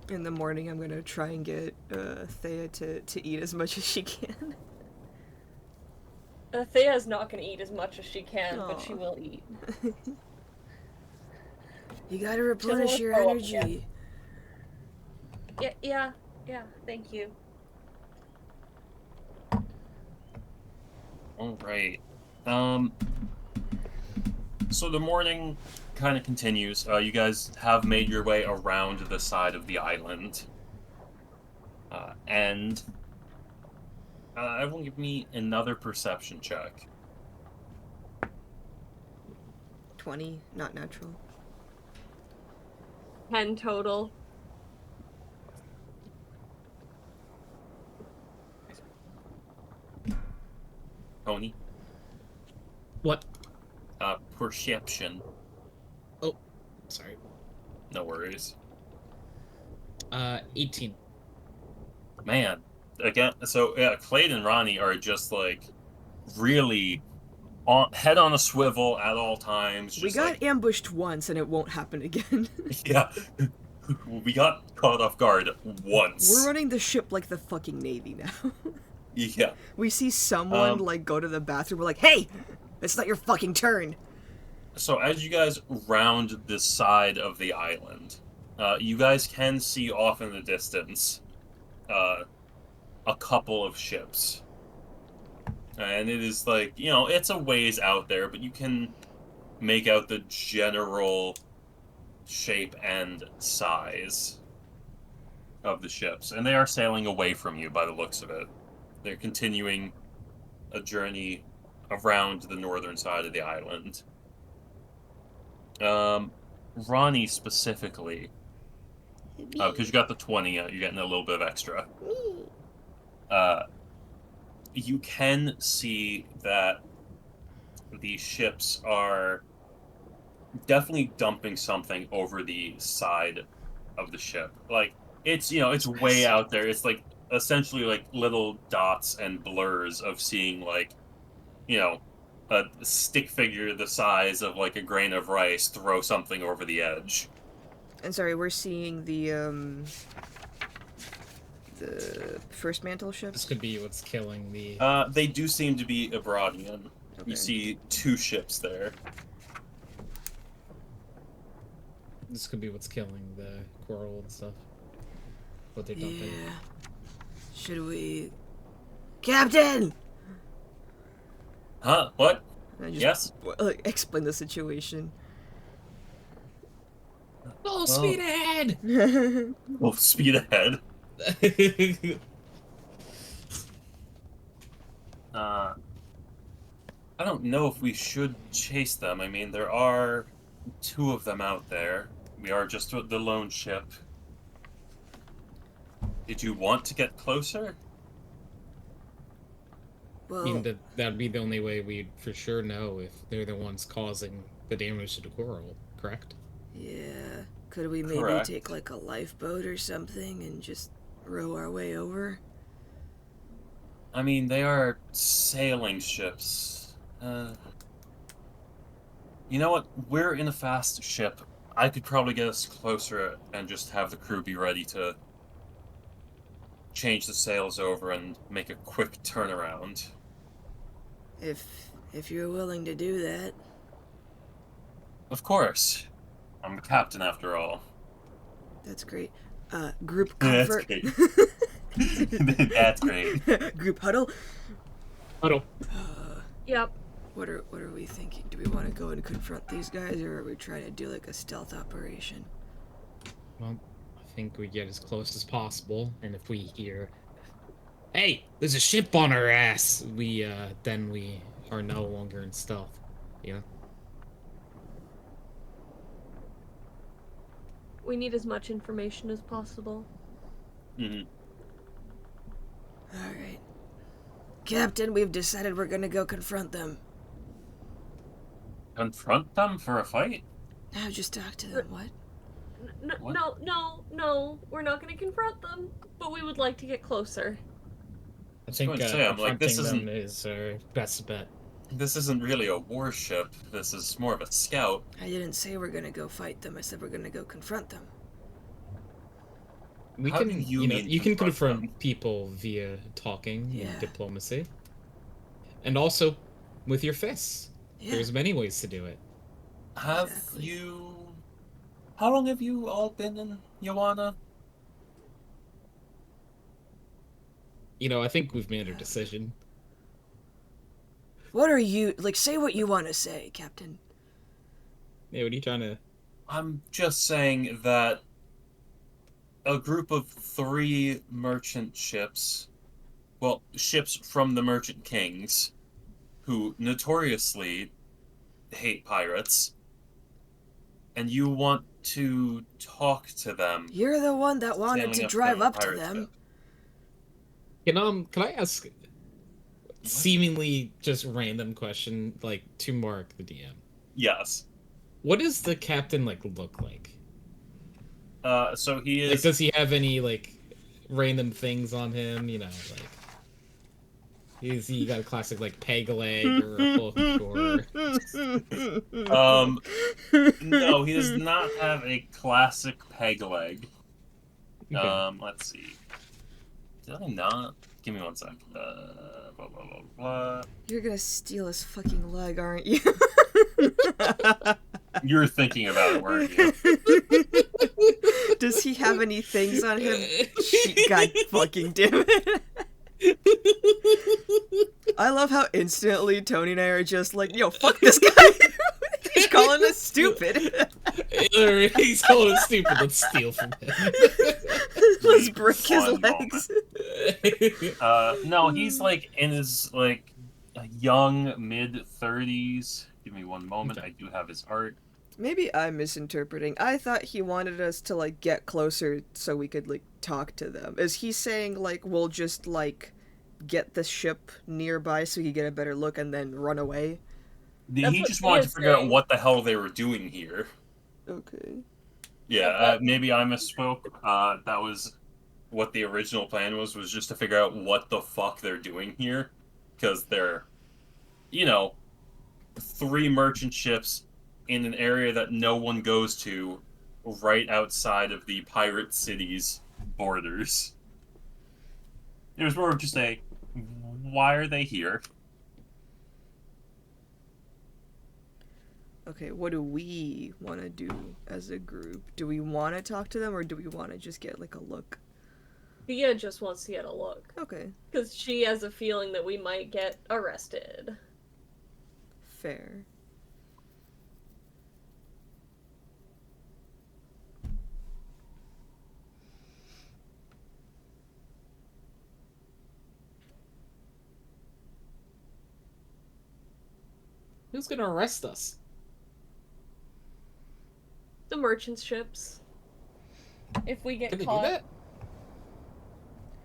In the morning, I'm gonna try and get Thea to eat as much as she can. Thea's not gonna eat as much as she can, but she Aw. will eat. You gotta replenish your throw up energy. Yeah, thank you. All right. So the morning kind of continues. You guys have made your way around the side of the island. And everyone give me another perception check. 20, not natural. 10 total. Tony, What? perception. Sorry. No worries. 18. Man, again, so yeah, Clade and Ronnie are just like really head on a swivel at all times. We Just got like, ambushed once, and it won't happen again. yeah, we got caught off guard once. We're running the ship like the fucking Navy now. Yeah. We see someone like go to the bathroom, we're like, hey! It's not your fucking turn. So as you guys round the side of the island, you guys can see off in the distance a couple of ships. And it is like, it's a ways out there, but you can make out the general shape and size of the ships. And they are sailing away from you by the looks of it. They're continuing a journey around the northern side of the island. Ronnie specifically, because you got the 20, you're getting a little bit of extra. You can see that the ships are definitely dumping something over the side of the ship. Like, it's way out there. It's like essentially like little dots and blurs of seeing like, a stick figure the size of like a grain of rice throw something over the edge. And sorry, we're seeing the first mantle ships. This could be what's killing the... They do seem to be Abradian. Okay. You see 2 ships there. This could be what's killing the coral and stuff. What they're dumping. Yeah. Should we... Captain! Huh? What? I just, Yes? explain the situation. Full speed ahead! Well, speed ahead. I don't know if we should chase them. I mean, there are 2 of them out there. We are just the lone ship. Did you want to get closer? Well, I mean, that'd be the only way we'd for sure know if they're the ones causing the damage to the coral, correct? yeah. Could we maybe Correct. take like a lifeboat or something and just row our way over? I mean, they are sailing ships. You know what? We're in a fast ship. I could probably get us closer and just have the crew be ready to change the sails over and make a quick turnaround. If you're willing to do that. Of course. I'm the captain after all. That's great. Group That's comfort. great. That's great. Group huddle. Huddle. Yep. What are we thinking? Do we want to go and confront these guys, or are we trying to do like a stealth operation? Well, I think we get as close as possible, and if we hear, "Hey, there's a ship on our ass," then we are no longer in stealth. You know? We need as much information as possible. Mm-hmm. All right, Captain. We've decided we're gonna go confront them. Confront them for a fight? Now just talk to them. What? What? No. We're not going to confront them, but we would like to get closer. I think going to say, I'm like, this confronting isn't- them is our best bet. This isn't really a warship. This is more of a scout. I didn't say we're gonna go fight them. I said we're gonna go confront them. We How can, do you mean you can confront confront people via talking Yeah. and diplomacy, and also with your fists. Yeah. There's many ways to do it. Have Exactly. you... How long have you all been in Joanna? I think we've made our decision. What are you like? Say what you want to say, Captain. Yeah, what are you trying to... I'm just saying that a group of 3 merchant ships, well, ships from the Merchant Kings, who notoriously hate pirates, and you want to talk to them. You're the one that wanted sailing to drive on a up to pirate them. ship. Can I ask seemingly just random question, like, to Mark, the DM? Yes. What does the captain, look like? So he Like, is... does he have any, random things on him, Is he got a classic, peg leg or a hook or... No, he does not have a classic peg leg. Okay. Let's see. Did I not Give me one sec. Blah, blah, blah, blah. You're gonna steal his fucking leg, aren't you? You were thinking about it, weren't you? Does he have any things on him? God fucking damn it. I love how instantly Tony and I are just like, yo, fuck this guy. He's calling us stupid. He's calling us stupid. Let's steal from him. Let's break his One legs. No, he's like in his like young mid-30s. Give me one moment. Okay. I do have his art. Maybe I'm misinterpreting. I thought he wanted us to like get closer so we could like talk to them. Is he saying like we'll just like get the ship nearby so we can get a better look and then run away? That's He what just he wanted to is figure out saying. what the hell they were doing here. Okay. Yeah, maybe I misspoke. That was what the original plan was just to figure out what the fuck they're doing here. Because they're, 3 merchant ships in an area that no one goes to right outside of the pirate city's borders. It was more of just a, why are they here? Okay, what do we want to do as a group? Do we want to talk to them or do we want to just get like a look? Thea just wants to get a look. Okay, Because she has a feeling that we might get arrested. fair. Who's gonna arrest us? The merchant ships. If we get Can they do caught. that?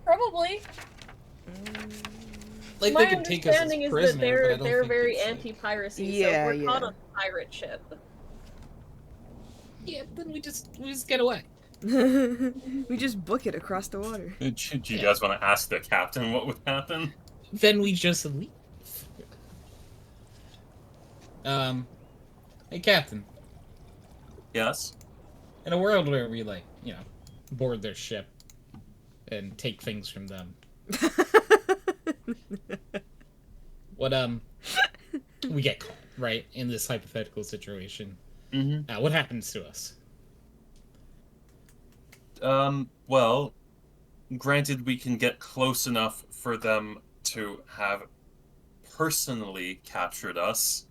Probably. Like My they could take us as understanding is prisoner, that but I they're don't they're think very it's, like- anti-piracy, Yeah, so we're caught yeah. on a pirate ship. Yeah, then we just get away. We just book it across the water. Do you Yeah. guys want to ask the captain what would happen? Then we just leave. Hey, Captain. Yes? In a world where we board their ship and take things from them, what we get caught, right? In this hypothetical situation, Mm-hmm. what happens to us? Well, granted we can get close enough for them to have personally captured us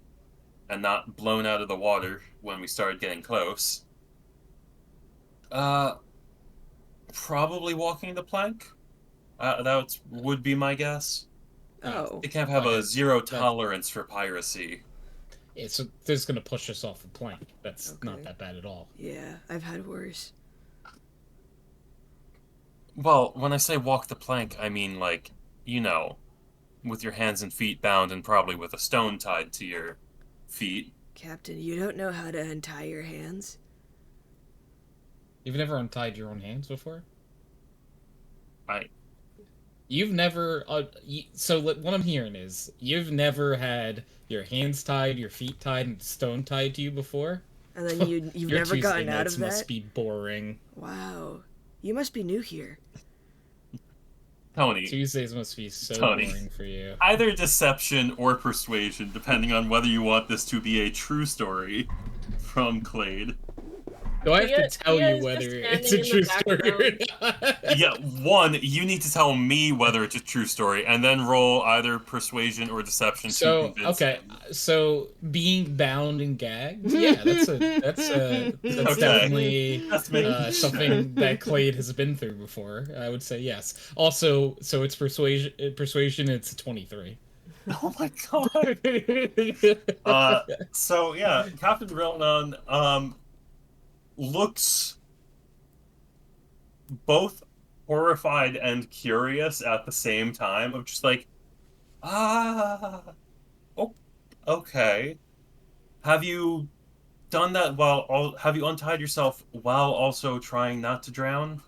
and not blown out of the water when we started getting close. Probably walking the plank. That would be my guess. Oh. They can't have a Okay. zero tolerance for piracy. Yeah, so they're just gonna push us off the plank. That's not Okay. that bad at all. Yeah, I've had worse. Well, when I say walk the plank, I mean like, with your hands and feet bound and probably with a stone tied to your feet. Captain, you don't know how to untie your hands? You've never untied your own hands before? I You've never. So what I'm hearing is you've never had your hands tied, your feet tied, and stone tied to you before. And then you've Your never Tuesday gotten out nights of that? must be boring. Wow. You must be new here. Tony, Tuesdays must be so Tony. boring for you. either deception or persuasion, depending on whether you want this to be a true story from Clade. Do I have Thea- to tell Thea you is whether just it's a standing in true the story or not? Yeah, one, you need to tell me whether it's a true story, and then roll either persuasion or deception to So convince okay, him. so being bound and gagged, yeah, that's Okay. definitely That's making something that Clade has been through before. I would say yes. Also, so it's persuasion. It's a 23. Oh my god. So yeah, Captain Rilnon looks both horrified and curious at the same time of just like, oh, okay. Have you done that have you untied yourself while also trying not to drown?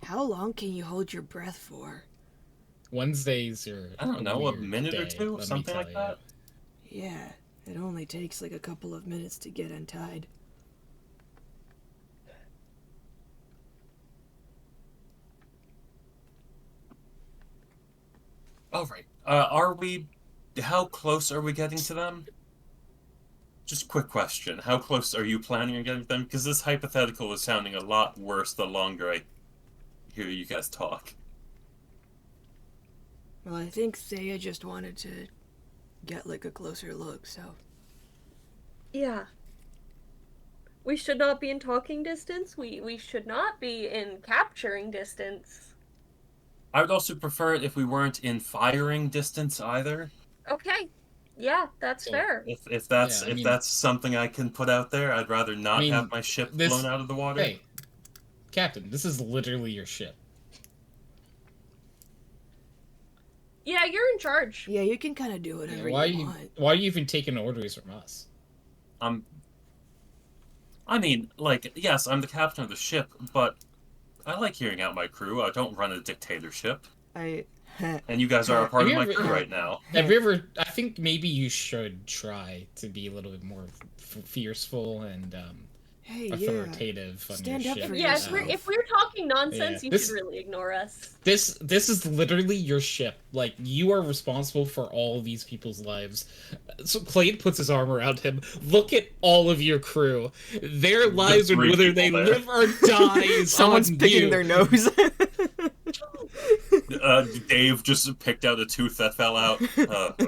How long can you hold your breath for? Wednesdays are I don't know, a weird minute or day, two, let me something tell like you. that. Yeah, it only takes like a couple of minutes to get untied. All right. How close are we getting to them? Just quick question. How close are you planning on getting to them? Because this hypothetical is sounding a lot worse the longer I hear you guys talk. Well, I think Thea just wanted to get like a closer look, so. Yeah. We should not be in talking distance. We should not be in capturing distance. I would also prefer it if we weren't in firing distance either. Okay. Yeah, that's So, fair. If that's Yeah, I if mean- that's something I can put out there, I'd rather not have my ship blown out of the water. Hey, Captain, this is literally your ship. Yeah, you're in charge. Yeah, you can kind of do whatever you want. Why are you even taking orders from us? I mean, like, yes, I'm the captain of the ship, but I like hearing out my crew. I don't run a dictatorship. I. And you guys are a part Have of my you ever- crew right now. Have you ever? I think maybe you should try to be a little bit more fierceful and Hey, authoritative on Stand your up ship. for Yeah, yourself. if we're talking nonsense, Yeah. you This- should really ignore us. This is literally your ship. Like, you are responsible for all these people's lives. So Clade puts his arm around him. Look at all of your crew. Their lives, three whether they people there. live or die, is Someone's on picking you. their nose. Dave just picked out a tooth that fell out.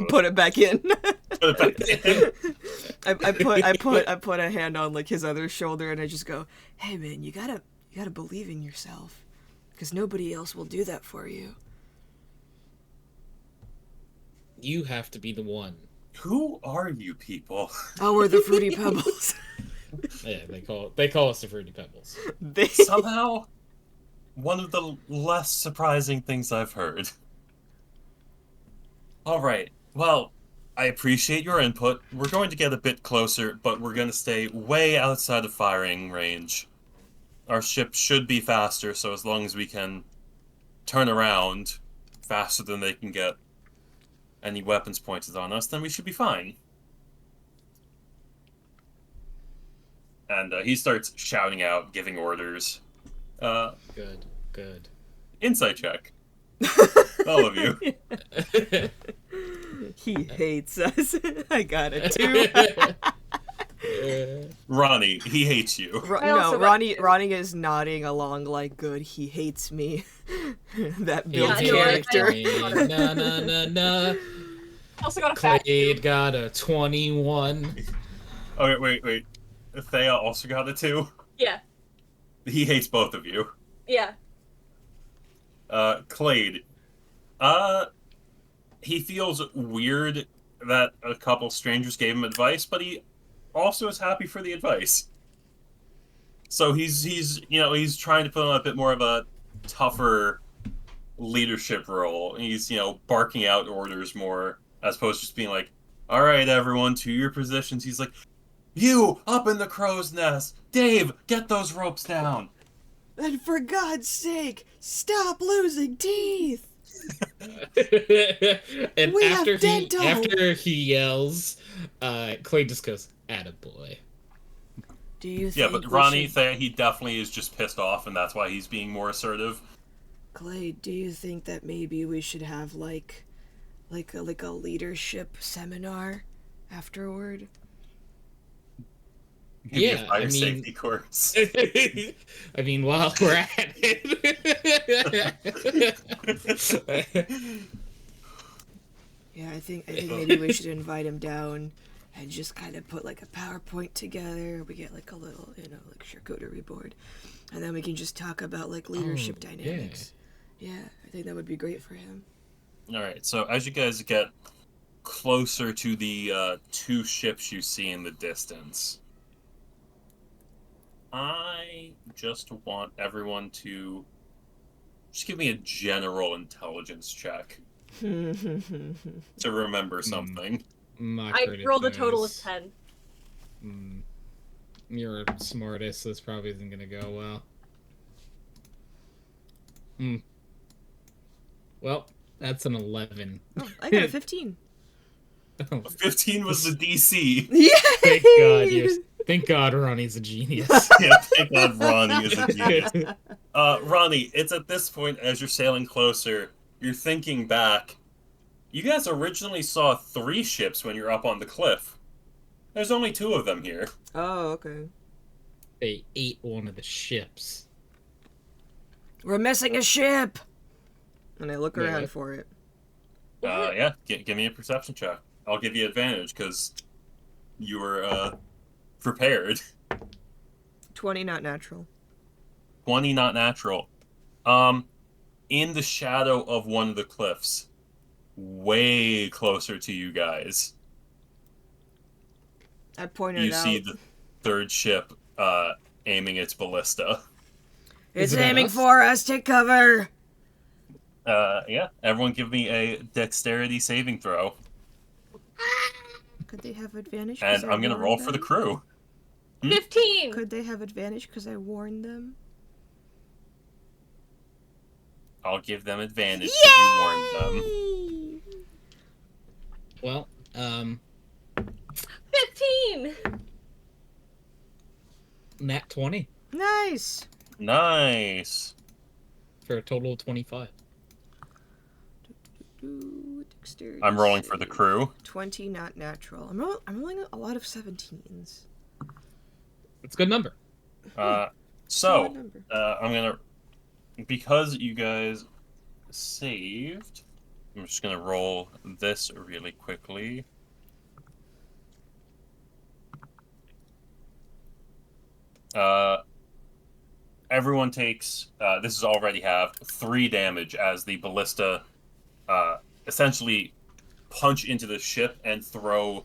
Put it back in. Put it back in. I put a hand on like his other shoulder and I just go, "Hey man, you gotta believe in yourself, because nobody else will do that for you." You have to be the one. Who are you people? Oh, we're the Fruity Pebbles. Yeah, they call us the Fruity Pebbles. They Somehow, one of the less surprising things I've heard. All right. Well, I appreciate your input. We're going to get a bit closer, but we're going to stay way outside of firing range. Our ship should be faster, so as long as we can turn around faster than they can get any weapons pointed on us, then we should be fine. And he starts shouting out, giving orders. Good. Insight check. All of you. He hates us. I got it too. Ronnie, he hates you. I also got Ronnie is nodding along like, good. He hates me. That builds Yeah, no, I- character. Na. I also got a fat. Clade got a 21. Okay, wait. Thea also got a 2. Yeah, He hates both of you. yeah. Clade. He feels weird that a couple strangers gave him advice, but he also is happy for the advice. So he's trying to put on a bit more of a tougher leadership role. He's, barking out orders more as opposed to just being like, "All right, everyone, to your positions." He's like, "You up in the crow's nest. Dave, get those ropes down." And for God's sake, stop losing teeth. And We have dental. after he yells, Clay just goes, "Attaboy." Do you think Yeah, but we Ronnie, should... he definitely is just pissed off, and that's why he's being more assertive. Clay, do you think that maybe we should have like a leadership seminar afterward? Give me a Yeah, fire I mean- safety course. I mean, while we're at it. Yeah, I think maybe we should invite him down and just kind of put like a PowerPoint together. We get like a little, like charcuterie board, and then we can just talk about like leadership yeah. dynamics. Yeah, I think that would be great for him. All right, so as you guys get closer to the 2 ships you see in the distance, I just want everyone to just give me a general intelligence check to remember something. My I credit rolled a total of is- 10. You're smartest, so this probably isn't gonna go well. Well, that's an 11. Oh, I got a 15. 15 was the DC. Yay! Thank God Ronnie's a genius. Yeah, thank God Ronnie is a genius. Ronnie, it's at this point as you're sailing closer, you're thinking back, You guys originally saw 3 ships when you're up on the cliff. There's only 2 of them here. Oh, okay. They ate one of the ships. We're missing a ship! And I look Wait, around what? for it. Yeah, give me a perception check. I'll give you advantage, because you were, prepared. 20 not natural. 20 not natural. In the shadow of one of the cliffs, way closer to you guys, I pointed you out. see the 3rd ship, aiming its ballista. It's Is it at aiming us? for us, take cover! Yeah, everyone give me a dexterity saving throw. Could they have advantage? And I'm gonna roll for the crew. 15! Could they have advantage because I warned them? I'll give them advantage because you warned them. Well, 15! nat 20 Nice! Nice. for a total of 25. Dexterity I'm rolling for the save. crew. 20 not natural. I'm rolling a lot of 17s. It's a good number. So, Good number. I'm gonna, because you guys saved, I'm just gonna roll this really quickly. Everyone takes, this is already have, 3 damage as the ballista essentially punch into the ship and throw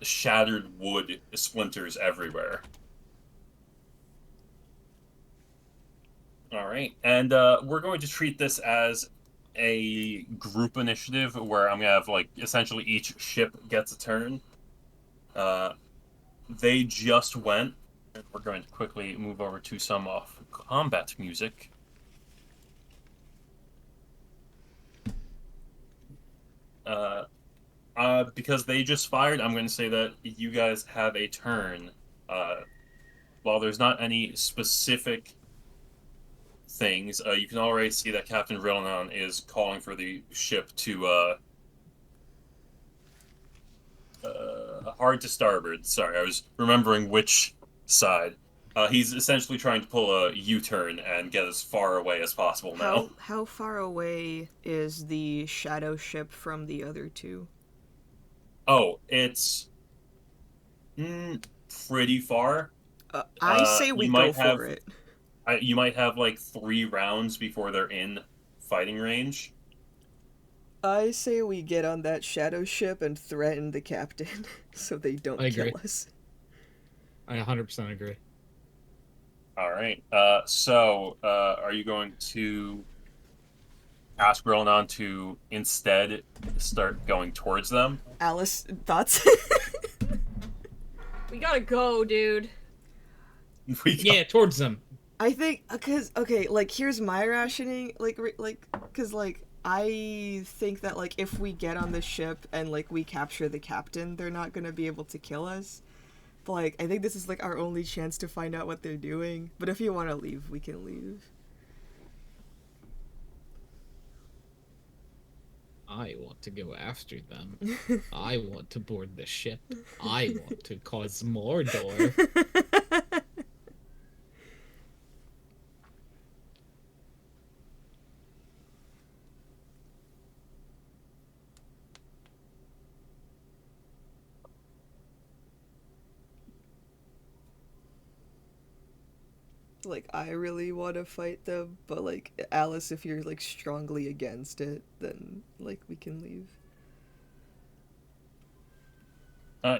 shattered wood splinters everywhere. All right, and we're going to treat this as a group initiative where I'm gonna have like essentially each ship gets a turn. They just went. And we're going to quickly move over to some combat music. Because they just fired, I'm going to say that you guys have a turn. While there's not any specific things, you can already see that Captain Rillanon is calling for the ship to hard to starboard. Sorry, I was remembering which side. He's essentially trying to pull a U-turn and get as far away as possible now. How far away is the shadow ship from the other 2? Oh, it's pretty far. I say we you go might for have- it. You might have like 3 rounds before they're in fighting range. I say we get on that shadow ship and threaten the captain so they don't I kill agree. us. I 100% agree. All right. So, are you going to ask Rillanon to instead start going towards them? Alice, thoughts? We gotta go, dude. Yeah, towards them. I think because okay, like here's my rationing, because I think that like if we get on the ship and like we capture the captain, they're not gonna be able to kill us. But like I think this is like our only chance to find out what they're doing. But if you want to leave, we can leave. I want to go after them. I want to board the ship. I want to cause Mordor. Like I really want to fight them, but like Alice, if you're like strongly against it, then like we can leave.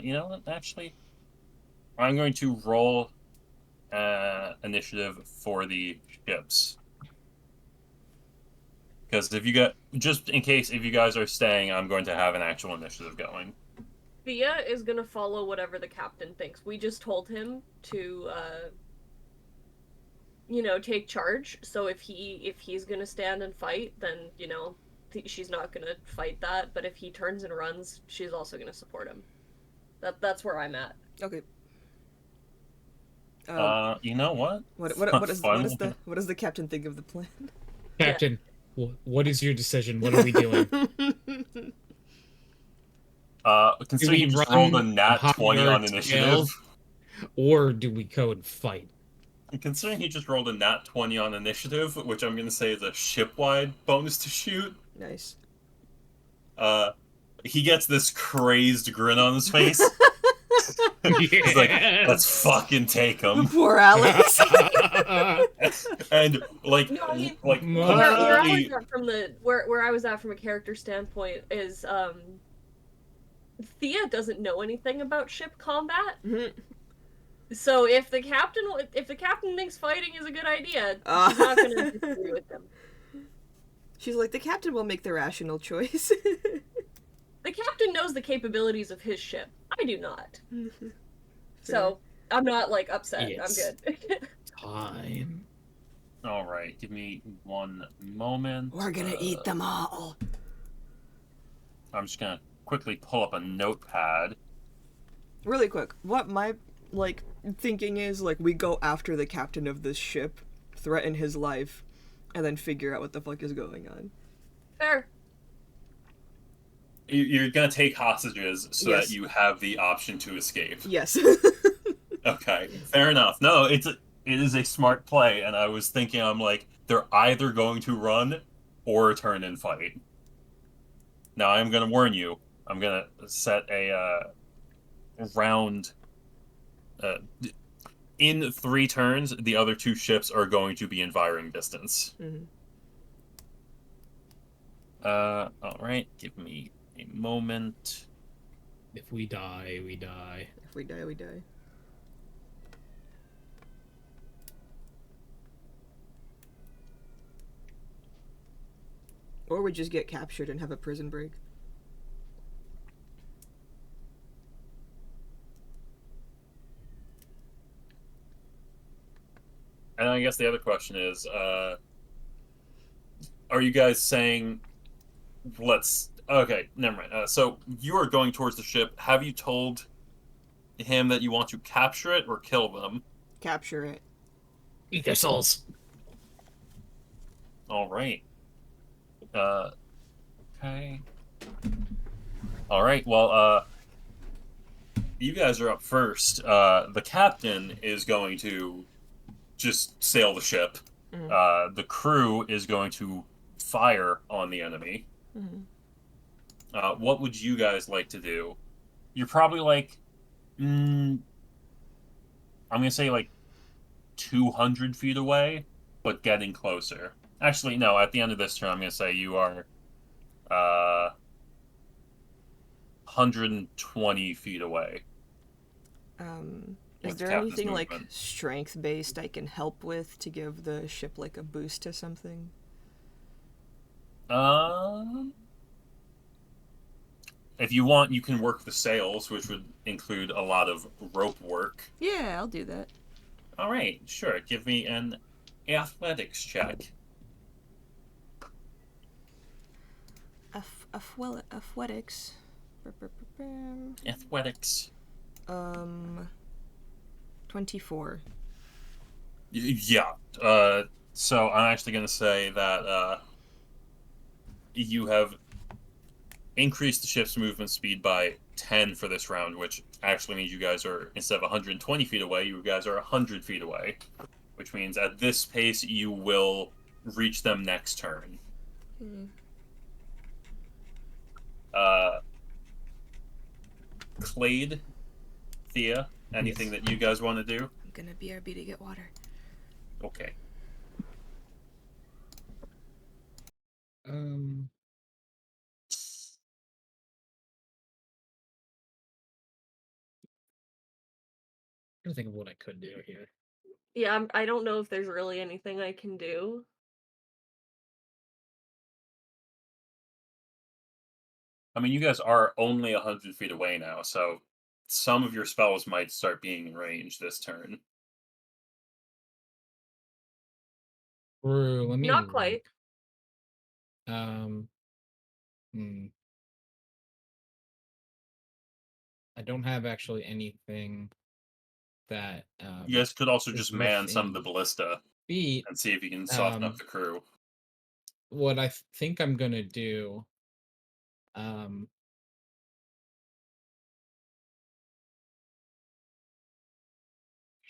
You know what? Actually, I'm going to roll initiative for the ships. Because if you got, just in case if you guys are staying, I'm going to have an actual initiative going. Thea is gonna follow whatever the captain thinks. We just told him to, take charge. So if he's gonna stand and fight, then she's not gonna fight that. But if he turns and runs, she's also gonna support him. That's where I'm at. Okay. You know what? What does the captain think of the plan? Captain, what is your decision? What are we doing? Do Considering we you just rolled a run nat hide 20 our on initiative, tail, or do we go and fight? considering he just rolled a nat 20 on initiative, which I'm gonna say is a ship-wide bonus to shoot, Nice. he gets this crazed grin on his face. He's like, Yes. let's fucking take him. Poor Alex. And like, No, I mean, like where I was completely. at from the where I was at from a character standpoint is Thea doesn't know anything about ship combat. Mhm. So if the captain thinks fighting is a good idea, she's not gonna disagree with him. She's like, the captain will make the rational choice. The captain knows the capabilities of his ship. I do not. Fair. So I'm not like upset. It's I'm good. time. All right, give me one moment. We're gonna eat them all. I'm just gonna quickly pull up a notepad. Really quick, what my like thinking is, like, we go after the captain of this ship, threaten his life, and then figure out what the fuck is going on. Fair. You're gonna take hostages so Yes. that you have the option to escape. Yes. Okay, fair enough. No, it is a smart play, and I was thinking, I'm like, they're either going to run or turn and fight. Now, I'm gonna warn you. I'm gonna set a round. In 3 turns, the other 2 ships are going to be in firing distance. Mhm. All right. Give me a moment. If we die, we die. If we die, we die. Or we just get captured and have a prison break. And I guess the other question is, are you guys saying, let's... Okay, never mind. So you are going towards the ship. Have you told him that you want to capture it or kill them? Capture it. Eat their souls. All right. Okay. All right. Well, you guys are up first. The captain is going to just sail the ship. Mhm. The crew is going to fire on the enemy. Mhm. What would you guys like to do? You're probably like, I'm gonna say like 200 feet away, but getting closer. Actually, no. At the end of this turn, I'm gonna say you are 120 feet away. Is with the there captain's anything like movement. strength based I can help with to give the ship like a boost to something? If you want, you can work the sails, which would include a lot of rope work. Yeah, I'll do that. All right, sure. Give me an athletics check. Athletics. Athletics. 24. Yeah. So I'm actually going to say that you have increased the ship's movement speed by 10 for this round, which actually means you guys are, instead of 120 feet away, you guys are 100 feet away. Which means at this pace, you will reach them next turn. Clade, Thea, anything that you guys want to do? I'm gonna BRB to get water. Okay. I'm trying to think of what I could do here. Yeah, I don't know if there's really anything I can do. I mean, you guys are only 100 feet away now, so some of your spells might start being in range this turn. Let me Not look. quite. I don't have actually anything that You guys could also is just man some of the within ballista feet. and see if you can soften up the crew. What I think I'm gonna do,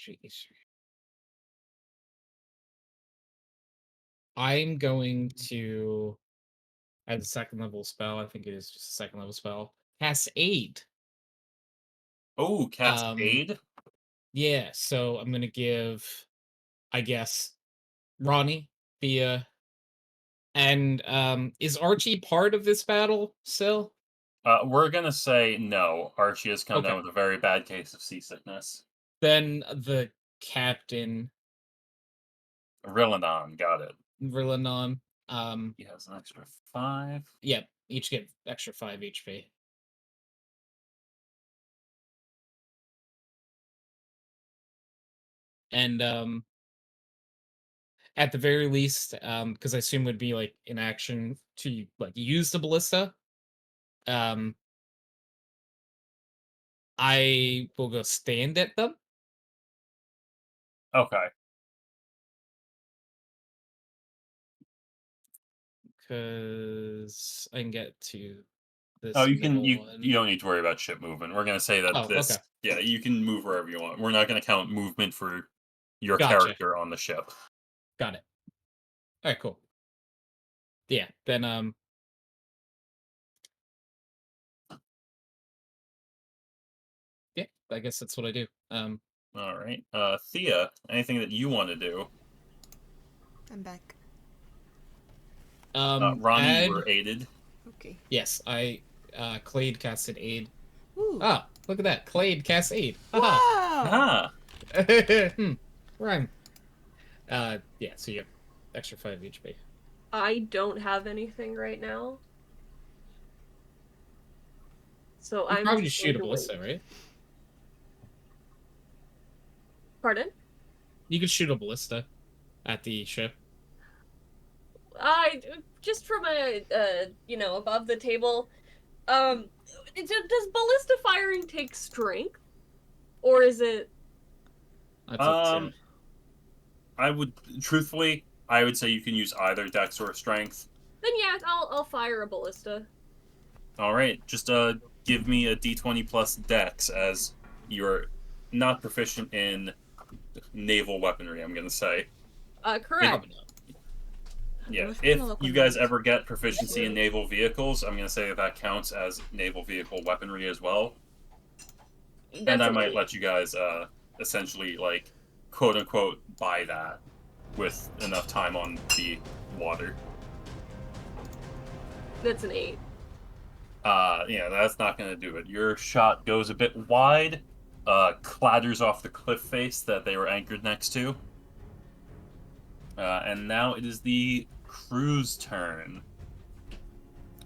Jeez. I'm going to, as a second level spell, I think it is just a second level spell, cast Aid. Oh, cast aid. Yeah, so I'm gonna give, I guess, Ronnie the and is Archie part of this battle still? We're gonna say no. Archie has come down Okay. with a very bad case of seasickness. Then the captain, Rillanon, got it. Verlanon, He has an extra 5. yeah, each get extra 5 HP. And at the very least, because I assume would be like in action to like use the ballista, um, I will go stand at them. Okay. Because I can get to this Oh, you can. middle You one. you don't need to worry about ship movement. We're gonna say that Oh, this. okay. Yeah, you can move wherever you want. We're not gonna count movement for your Gotcha. character on the ship. Got it. All right, cool. Yeah, then yeah, I guess that's what I do. All right. Thea, anything that you want to do? I'm back. Ronnie, you Add, were aided. Okay. yes, I Clade casted Aid. Ooh. Ah, look at that. Clade cast Aid. Haha. Wow. Ah. Rhyme. Yeah, so you have extra 5 HP. I don't have anything right now. So You I'm probably just just shoot a going to ballista, wait. right? Pardon? You could shoot a ballista at the ship. I just from a above the table. Does ballista firing take strength, or is it? That's up to. I would truthfully, I would say you can use either Dex or Strength. Then yeah, I'll fire a ballista. All right, just give me a D20 plus Dex as you're not proficient in naval weaponry. I'm gonna say. Correct. Yeah, Let's if pull up you on guys that. ever get proficiency in naval vehicles, I'm gonna say that counts as naval vehicle weaponry as well. That's And I an might 8. let you guys essentially like quote unquote buy that with enough time on the water. That's an 8. Yeah, that's not gonna do it. Your shot goes a bit wide, clatters off the cliff face that they were anchored next to. And now it is the crew's turn.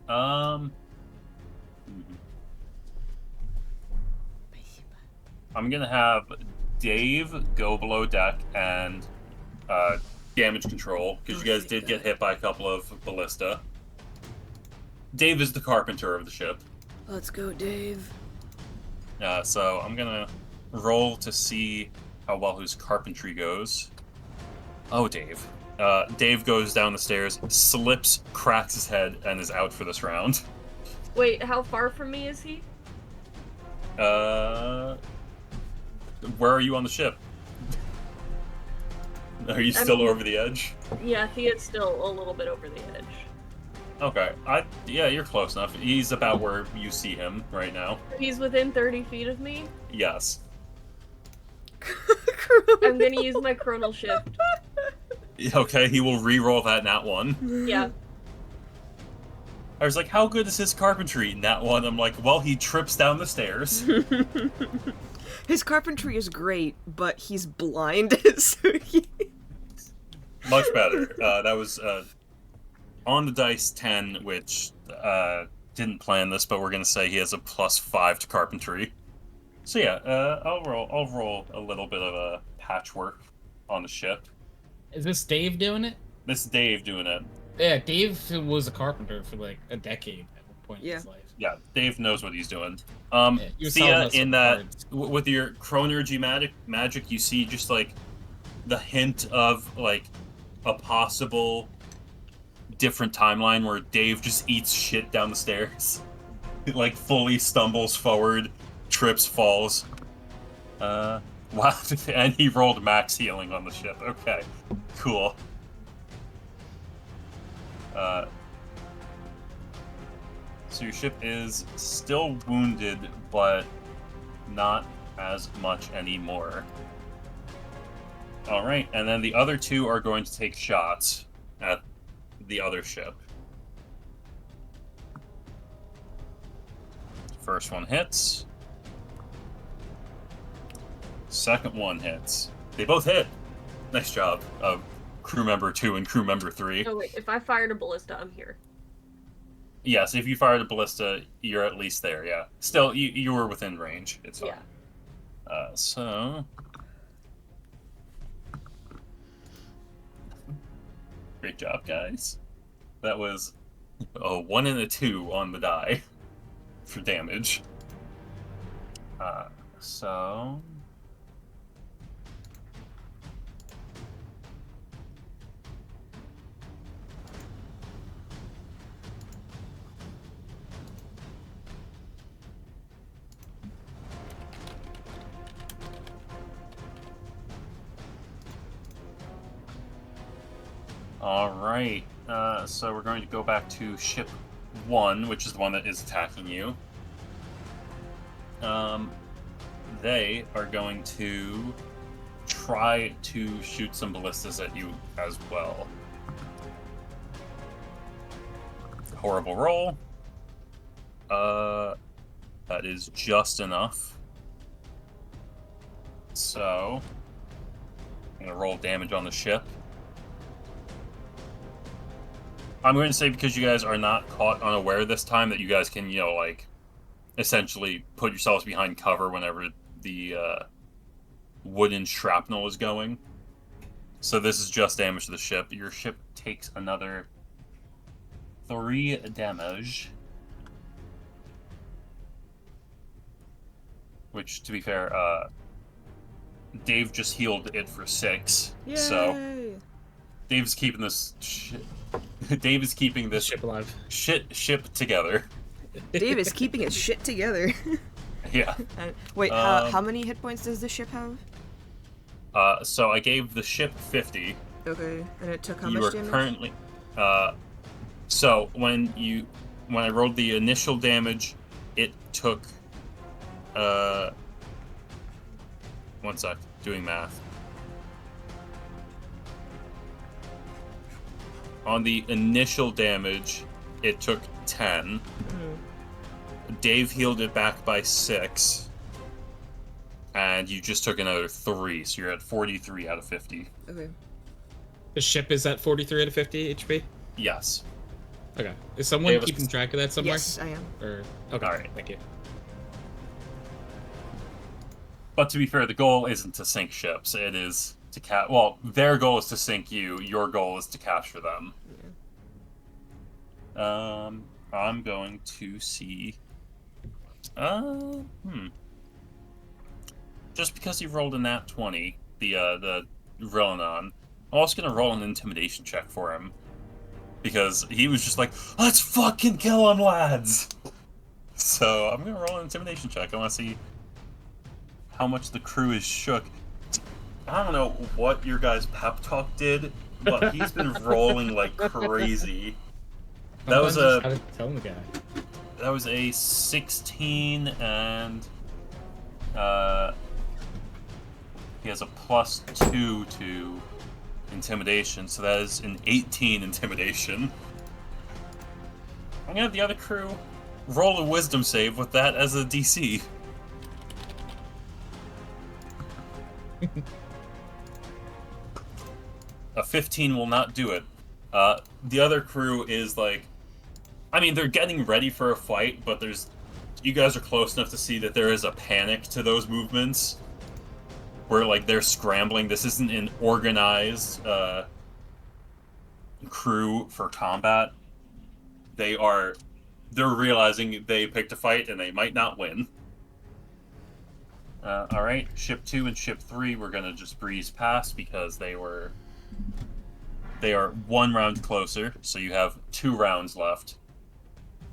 I'm gonna have Dave go below deck and damage control because you guys did get hit by a couple of ballista. Dave is the carpenter of the ship. Let's go, Dave. So I'm gonna roll to see how well his carpentry goes. Oh, Dave. Dave goes down the stairs, slips, cracks his head, and is out for this round. Wait, how far from me is he? Where are you on the ship? Are you still over the edge? Yeah, he is still a little bit over the edge. Okay. Yeah, you're close enough. He's about where you see him right now. He's within 30 feet of me. Yes. I'm gonna use my chronal shift. Okay, he will re-roll that nat 1. Yeah. I was like, how good is his carpentry? Nat 1. I'm like, well, he trips down the stairs. His carpentry is great, but he's blind, so he... Much better. That was on the dice 10, which didn't plan this, but we're gonna say he has a +5 to carpentry. So yeah, I'll roll a little bit of a patchwork on the ship. Is this Dave doing it? This is Dave doing it. Yeah, Dave was a carpenter for like a decade at one point in his life. Yeah, Dave knows what he's doing. He was telling Thea, us in some that cards. with your chronergy magic, you see just like the hint of like a possible different timeline where Dave just eats shit down the stairs. Like fully stumbles forward, trips, falls. Wow, and he rolled max healing on the ship. Okay, cool. So your ship is still wounded, but not as much anymore. Alright, and then the other two are going to take shots at the other ship. First one hits. Second one hits. They both hit. Nice job of crew member 2 and crew member 3. Oh wait, if I fired a ballista, I'm here. Yes, if you fired a ballista, you're at least there, yeah. Still, you were within range. It's fine. Yeah. So... Great job, guys. That was a 1 and a 2 on the die for damage. So... Alright, so we're going to go back to ship 1, which is the one that is attacking you. They are going to try to shoot some ballistas at you as well. Horrible roll. That is just enough. So, I'm going to roll damage on the ship. I'm going to say, because you guys are not caught unaware this time, that you guys can, you know, like, essentially put yourselves behind cover whenever the wooden shrapnel is going. So this is just damage to the ship. Your ship takes another 3 damage. Which, to be fair, Dave just healed it for 6. Yay! So Dave's keeping this Dave is keeping this Ship alive. ship together. Dave is keeping his shit together. Yeah. Wait, how many hit points does the ship have? So I gave the ship 50. Okay, and it took how You much are damage? currently so when I rolled the initial damage, it took 1 sec, doing math. On the initial damage, it took 10. Dave healed it back by 6. And you just took another 3, so you're at 43 out of 50. Okay. The ship is at 43 out of 50 HP? Yes. Okay. Is someone Davis- keeping track of that somewhere? Yes, I am. Or okay, Alright. thank you. But to be fair, the goal isn't to sink ships. It is to well, their goal is to sink you. Your goal is to capture them. Yeah. I'm going to see... Just because he rolled a nat 20, the Rillanon, I'm also going to roll an intimidation check for him. Because he was just like, let's fucking kill him, lads! So, I'm going to roll an intimidation check. I want to see how much the crew is shook. I don't know what your guys' pep talk did, but he's been rolling like crazy. That was Sometimes just gotta tell the guy. That was a 16, and he has a +2 to intimidation, so that is an 18 intimidation. I'm gonna have the other crew roll a wisdom save with that as a DC. A 15 will not do it. The other crew is like, I mean, they're getting ready for a fight, but you guys are close enough to see that there is a panic to those movements. Where, like, they're scrambling. This isn't an organized crew for combat. They're realizing they picked a fight and they might not win. Alright, Ship 2 and Ship 3 we're gonna just breeze past because they are 1 round closer, so you have 2 rounds left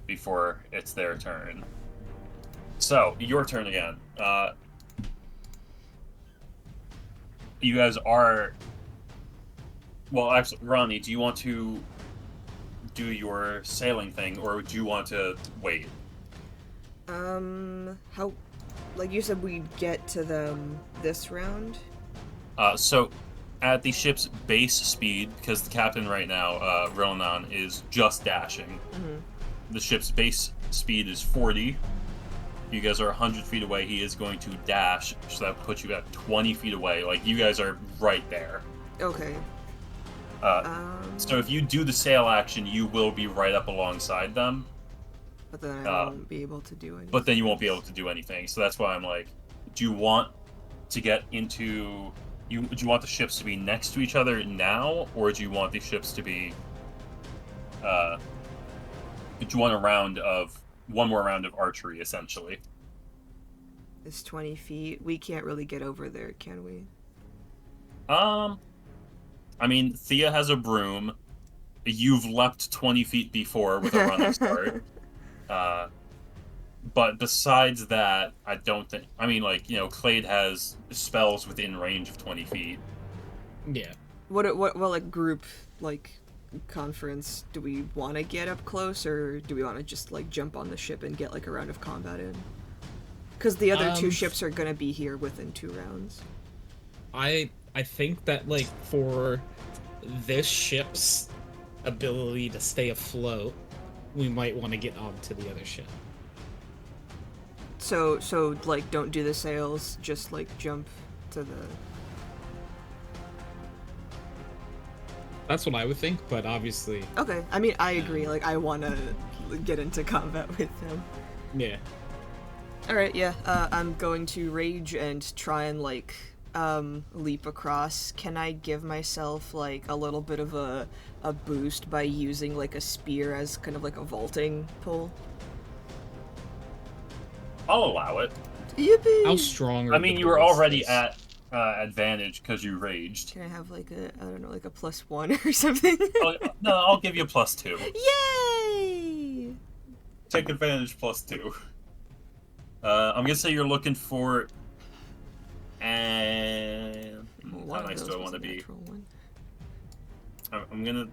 before it's their turn. So, your turn again. you guys are... Well, actually, Ronnie, do you want to do your sailing thing, or do you want to wait? How, like you said, we'd get to them this round? So, at the ship's base speed, because the captain right now, Ronan, is just dashing. Mm-hmm. The ship's base speed is 40. You guys are 100 feet away. He is going to dash, so that puts you at 20 feet away. Like, you guys are right there. Okay. So if you do the sail action, you will be right up alongside them. But then I won't be able to do anything. But then you won't be able to do anything. So that's why I'm like, do you want to get into... do you want the ships to be next to each other now, or do you want the ships to be... do you want one more round of archery, essentially? It's 20 feet. We can't really get over there, can we? I mean, Thea has a broom. You've leapt 20 feet before with a running start. But besides that, I don't think... I mean, like, you know, Clade has spells within range of 20 feet. Yeah. What, like, group, like, conference, do we want to get up close, or do we want to just, like, jump on the ship and get, like, a round of combat in? Because the other two ships are gonna be here within 2 rounds. I think that, like, for this ship's ability to stay afloat, we might want to get onto the other ship. So, like, don't do the sails, just, like, jump to the... That's what I would think, but obviously... Okay, I mean, I agree, like, I want to get into combat with them. Yeah. Alright, yeah, I'm going to rage and try and, like, leap across. Can I give myself, like, a little bit of a boost by using, like, a spear as kind of like a vaulting pull? I'll allow it. Yippee! How strong are I mean, the you were already ballistas? at advantage because you raged. Can I have, like, I don't know, like a +1 or something? No, I'll give you a +2. Yay! Take advantage +2. I'm gonna say you're looking for... And... One How of nice those do I was want to a be? natural one. I'm gonna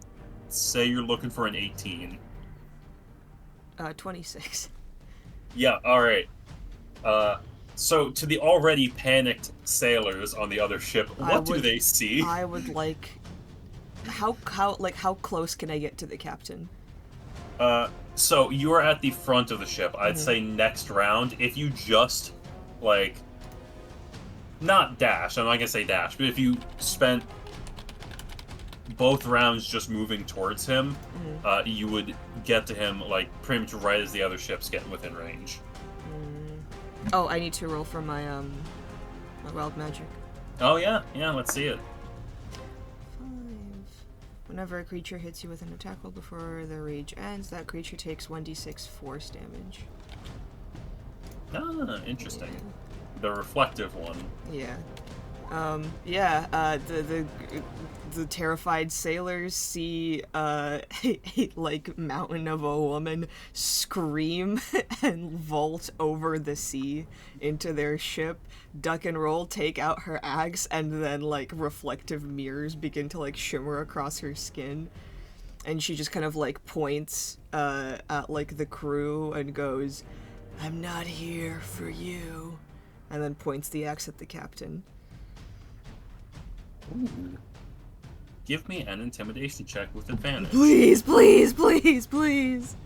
say you're looking for an 18. 26. Yeah, alright. So to the already panicked sailors on the other ship, what do they see? I would like... How close can I get to the captain? So you are at the front of the ship. I'd say next round, if you just, like... Not dash, I'm not gonna say dash, but if you spent both rounds just moving towards him, you would get to him, like, pretty much right as the other ships get within range. Oh, I need to roll for my, my wild magic. Oh, yeah, let's see it. 5. Whenever a creature hits you with an attack roll before the rage ends, that creature takes 1d6 force damage. Ah, interesting. The reflective one. Yeah. The terrified sailors see a like mountain of a woman scream and vault over the sea into their ship, duck and roll, take out her axe, and then like reflective mirrors begin to like shimmer across her skin. And she just kind of like points at like the crew and goes, "I'm not here for you," and then points the axe at the captain. Ooh. Give me an intimidation check with advantage. Please, please, please, please.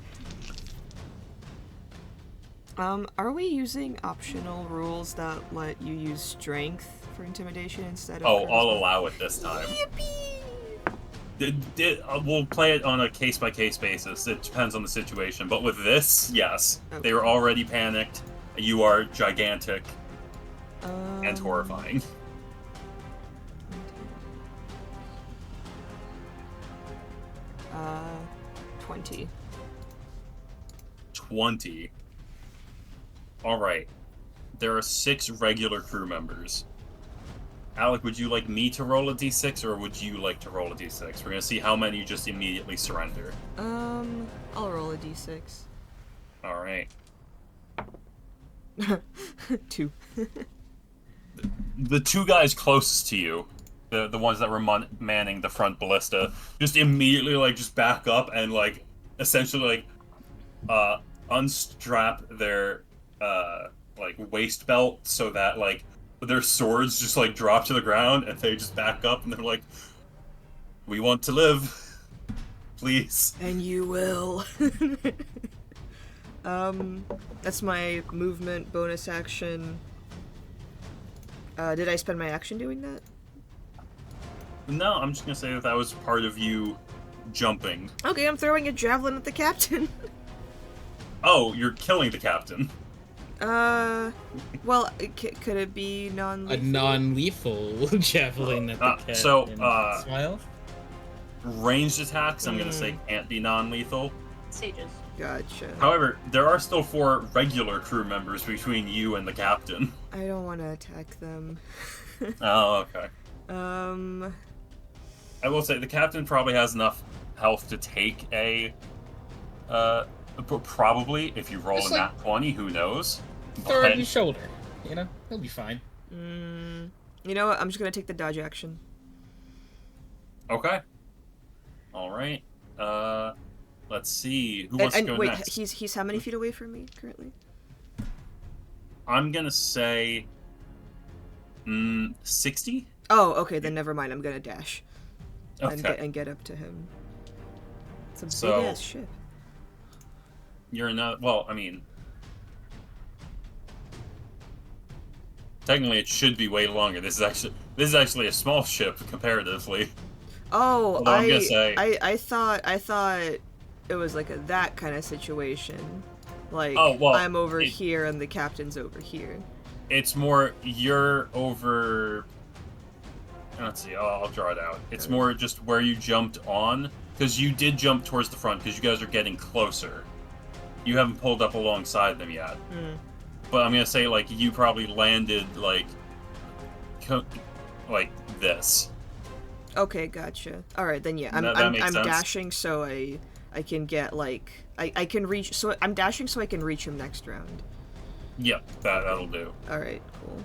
Are we using optional rules that let you use strength for intimidation instead of... Oh, charisma? I'll allow it this time. Yippee! We'll play it on a case-by-case basis. It depends on the situation. But with this, yes. Okay. They were already panicked. You are gigantic and horrifying. 20. 20. Alright. There are 6 regular crew members. Alec, would you like me to roll a d6, or would you like to roll a d6? We're gonna see how many just immediately surrender. I'll roll a d6. Alright. 2. the two guys closest to you, the ones that were manning the front ballista, just immediately like just back up and like essentially like unstrap their like waist belt so that like their swords just like drop to the ground and they just back up and they're like, "We want to live, please." And you will. That's my movement bonus action. Did I spend my action doing that? No, I'm just gonna say that was part of you jumping. Okay, I'm throwing a javelin at the captain. Oh, you're killing the captain. Well, could it be A non-lethal? non-lethal javelin at the captain. So, Smile? Ranged attacks, I'm gonna say, can't be non-lethal. Sages. Gotcha. However, there are still 4 regular crew members between you and the captain. I don't want to attack them. Oh, okay. I will say the captain probably has enough health to take a, probably if you roll Just a nat 20, who knows? Throw it on But- your shoulder. You know? He'll be fine. You know what? I'm just gonna take the dodge action. Okay. All right. Let's see who wants to go wait, next. he's how many feet away from me currently? I'm gonna say 60. Oh, okay, then never mind. I'm gonna dash Okay. and get up to him. It's a So- big ass ship. You're not. Well, I mean, technically, it should be way longer. This is actually a small ship comparatively. Oh, Although I'm gonna say- I thought it was like that kind of situation. Like, Oh, well, I'm over it- here and the captain's over here. It's more you're over. Let's see. I'll draw it out. It's more just where you jumped on, because you did jump towards the front because you guys are getting closer. You haven't pulled up alongside them yet. But I'm gonna say like you probably landed like this. Okay, gotcha. All right, then yeah, That I'm makes sense. dashing so I can get like I can reach. So I'm dashing so I can reach him next round. Yep, that'll do. All right, cool.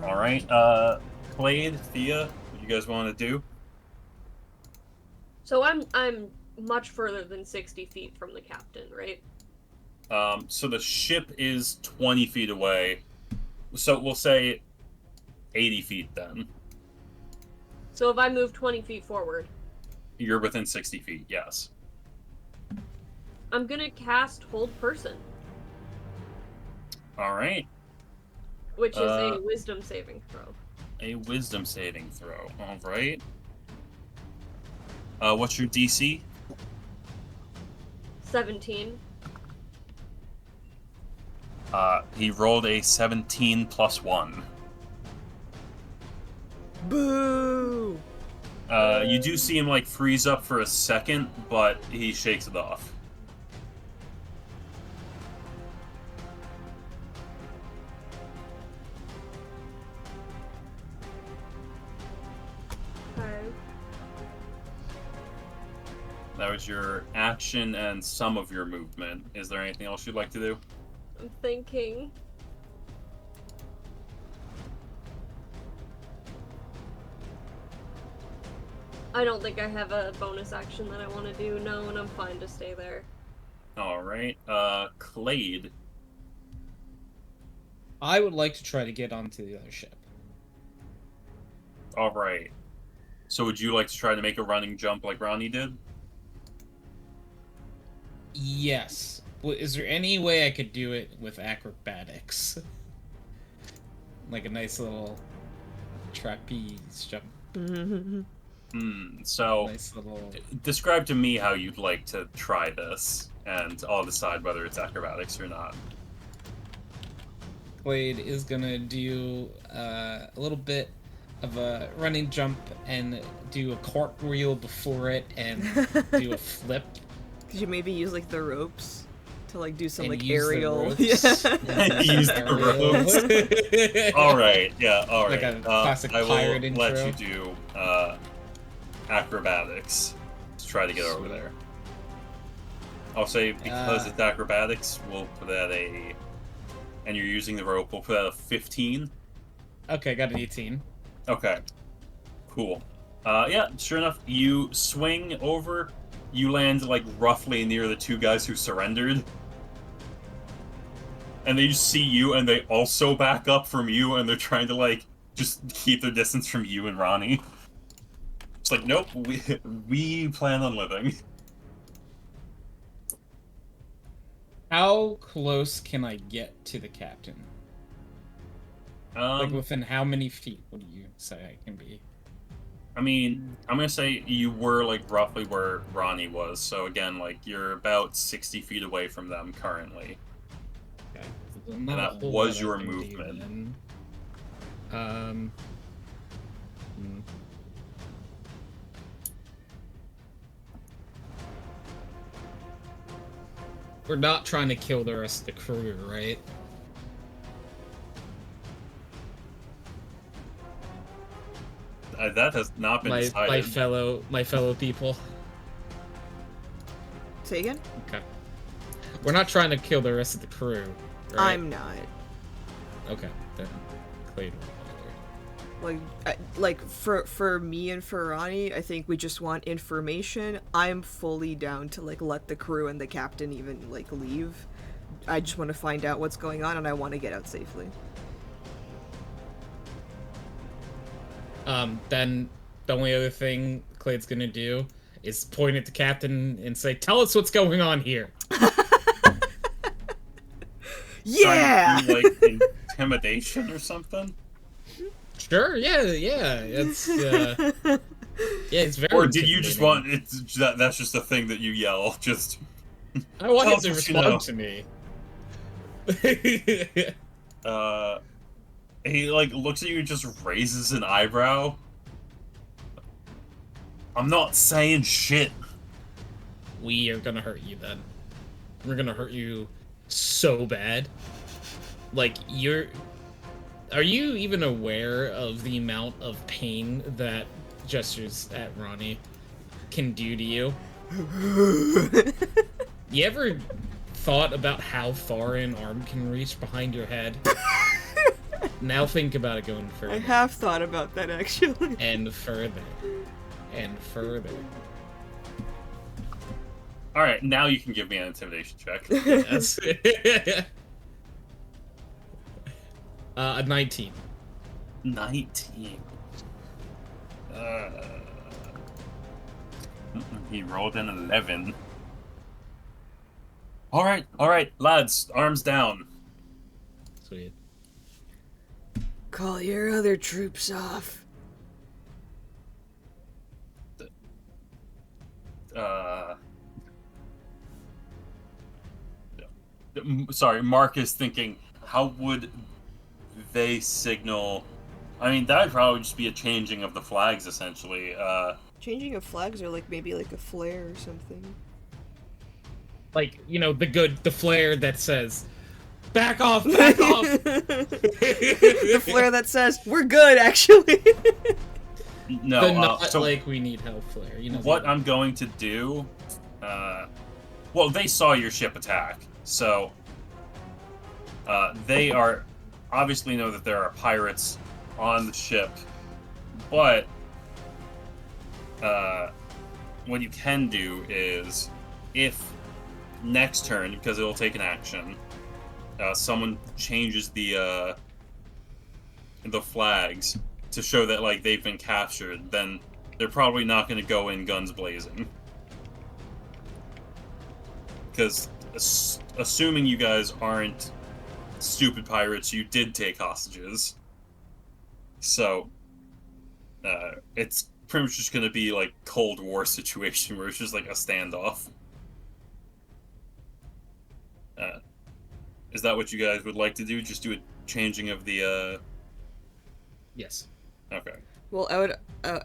All right, Clade, Thea, what you guys want to do? So I'm much further than 60 feet from the captain, right? So the ship is 20 feet away. So we'll say 80 feet then. So if I move 20 feet forward, You're within 60 feet, yes. I'm gonna cast Hold Person, All right, which is a Wisdom saving throw. a wisdom saving throw. All right. What's your DC? 17. He rolled a 17 plus 1. Boo! You do see him like freeze up for a second, but he shakes it off. Okay. That was your action and some of your movement. Is there anything else you'd like to do? I'm thinking. I don't think I have a bonus action that I want to do, no, and I'm fine to stay there. All right, Clade. I would like to try to get onto the other ship. All right. So would you like to try to make a running jump like Ronnie did? Yes. Is there any way I could do it with acrobatics? Like a nice little trapeze jump. So Nice little... describe to me how you'd like to try this, and I'll decide whether it's acrobatics or not. Blade is gonna do a little bit of a running jump and do a cartwheel before it and do a flip. Could you maybe use like the ropes to like do some and like use the aerial? ropes. Yeah. Use the ropes. All right, yeah, all right. Like a classic I will pirate let intro. you do acrobatics to try to get over there. I'll say because it's acrobatics, we'll put at a and you're using the rope. We'll put out a 15. Okay, got an 18. Okay. Cool. Yeah, sure enough, you swing over. You land, like, roughly near the two guys who surrendered. And they just see you, and they also back up from you, and they're trying to, like, just keep their distance from you and Ronnie. It's like, nope, we plan on living. How close can I get to the captain? Like, within how many feet would you say I can be? I mean, I'm gonna say you were, like, roughly where Ronnie was, so again, like, you're about 60 feet away from them currently. Okay. And that was your movement. We're not trying to kill the rest of the crew, right? That has not been decided. My fellow people. Say again? Okay. We're not trying to kill the rest of the crew, right? I'm not. Okay, then Clade will Like for me and for Ronnie, I think we just want information. I'm fully down to like let the crew and the captain even like leave. I just want to find out what's going on and I want to get out safely. Then the only other thing Clade's gonna do is point at the captain and say, "Tell us what's going on here." Yeah. Trying to do, like, intimidation or something. Sure. Yeah. It's yeah. It's very. Or did you just want intimidating. it? That's just a thing that you yell. Just. I want Tell him to us what you know. respond to me. He, like, looks at you and just raises an eyebrow. I'm not saying shit. We are gonna hurt you then. We're gonna hurt you so bad. Like, are you even aware of the amount of pain that gestures at Ronnie can do to you? You ever thought about how far an arm can reach behind your head? Now think about it going further. I have thought about that actually. And further. And further. Alright, now you can give me an intimidation check. Yes. A 19. 19. He rolled an 11. Alright, lads, arms down. Sweet. Call your other troops off. Sorry, Mark is thinking, how would they signal? I mean, that would probably just be a changing of the flags, essentially. Changing of flags or like maybe like a flare or something. Like, you know, the flare that says, "Back off, back off!" The flare that says, "We're good, actually." No, The not so like we need help flare. You know what I'm going to do, well, they saw your ship attack, so they are obviously know that there are pirates on the ship, but what you can do is, if next turn, because it'll take an action, someone changes the flags to show that, like, they've been captured, then they're probably not going to go in guns blazing. Because assuming you guys aren't stupid pirates, you did take hostages. So it's pretty much just going to be like Cold War situation where it's just like a standoff. Is that what you guys would like to do? Just do a changing of the Yes. Okay. Well, I would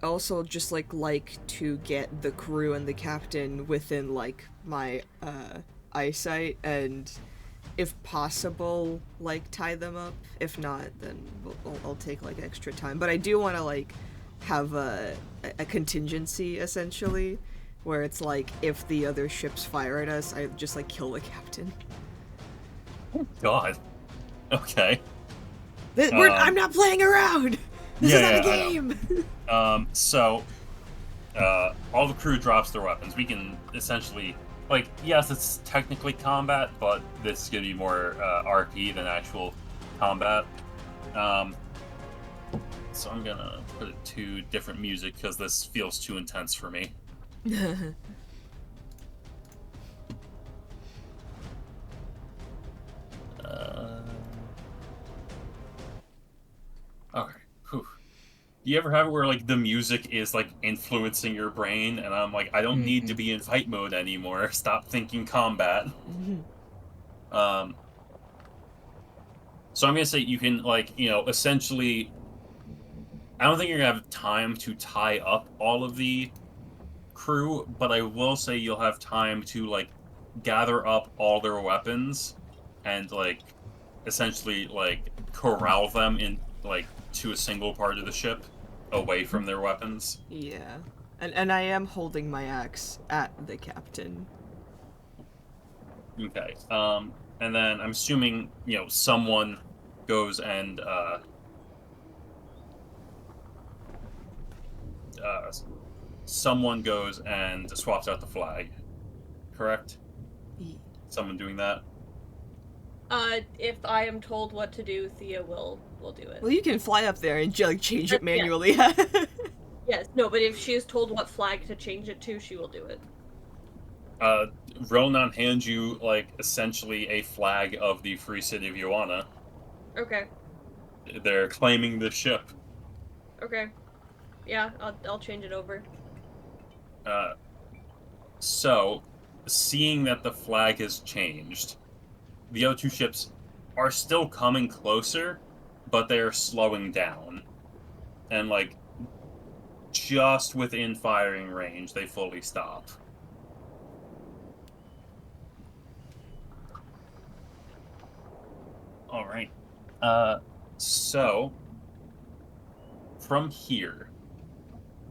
also just like to get the crew and the captain within like my eyesight, and if possible, like tie them up. If not, then I'll take like extra time. But I do want to like have a contingency essentially, where it's like if the other ships fire at us, I just like kill the captain. Oh God. Okay. I'm not playing around. This is not a game. So, all the crew drops their weapons. We can essentially, like, yes, it's technically combat, but this is going to be more RP than actual combat. So I'm going to put it to different music because this feels too intense for me. Okay. Whew. Do you ever have it where like the music is like influencing your brain, and I'm like, I don't need to be in fight mode anymore. Stop thinking combat. So I'm gonna say you can like essentially. I don't think you're gonna have time to tie up all of the crew, but I will say you'll have time to like gather up all their weapons and like essentially like corral them in like to a single part of the ship away from their weapons. Yeah. And I am holding my axe at the captain. Okay. And then I'm assuming, someone goes and swaps out the flag. Correct? Someone doing that? If I am told what to do, Thea will do it. Well, you can fly up there and like change it manually. Yes, no, but if she is told what flag to change it to, she will do it. Ronan hands you, like, essentially a flag of the Free City of Ioana. Okay. They're claiming the ship. Okay. Yeah, I'll change it over. So, seeing that the flag has changed, the other two ships are still coming closer, but they're slowing down. And, like, just within firing range, they fully stop. Alright. So, from here,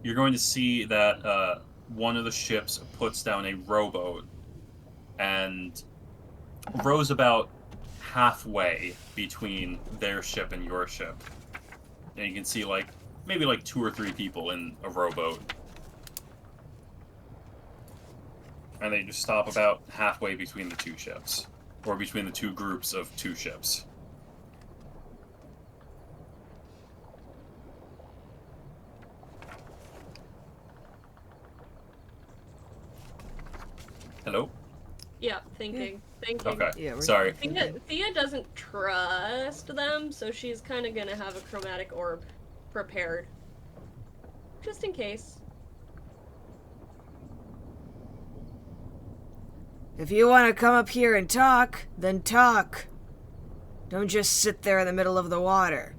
you're going to see that one of the ships puts down a rowboat and rows about halfway between their ship and your ship. And you can see, like, maybe like 2 or 3 people in a rowboat. And they just stop about halfway between the 2 ships. Or between the 2 groups of 2 ships. Hello? Yeah, thinking. Okay, Yeah, sorry. Thea doesn't trust them, so she's kind of gonna have a chromatic orb prepared. Just in case. If you want to come up here and talk, then talk. Don't just sit there in the middle of the water.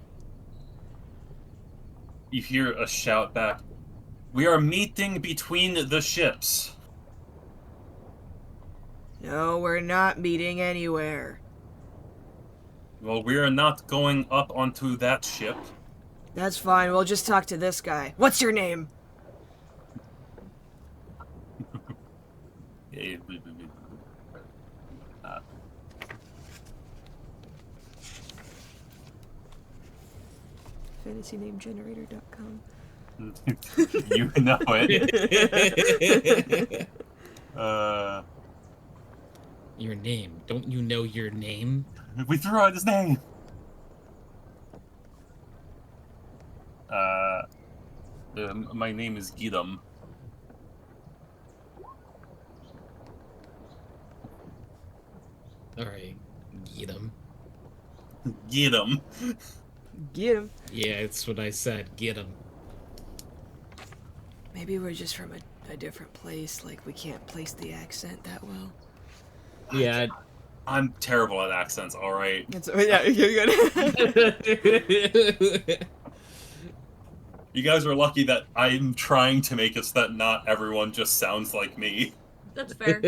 You hear a shout back. We are meeting between the ships. No, we're not meeting anywhere. Well, we are not going up onto that ship. That's fine, we'll just talk to this guy. What's your name? FantasyNameGenerator.com. You know it. Your name. Don't you know your name? We threw out his name. My name is Gidam. Alright, get him. Gidam. Get him. Yeah, it's what I said. Get him. Maybe we're just from a different place, like we can't place the accent that well. Yeah. I'm terrible at accents, alright? Yeah, you're good. You guys are lucky that I'm trying to make it so that not everyone just sounds like me. That's fair.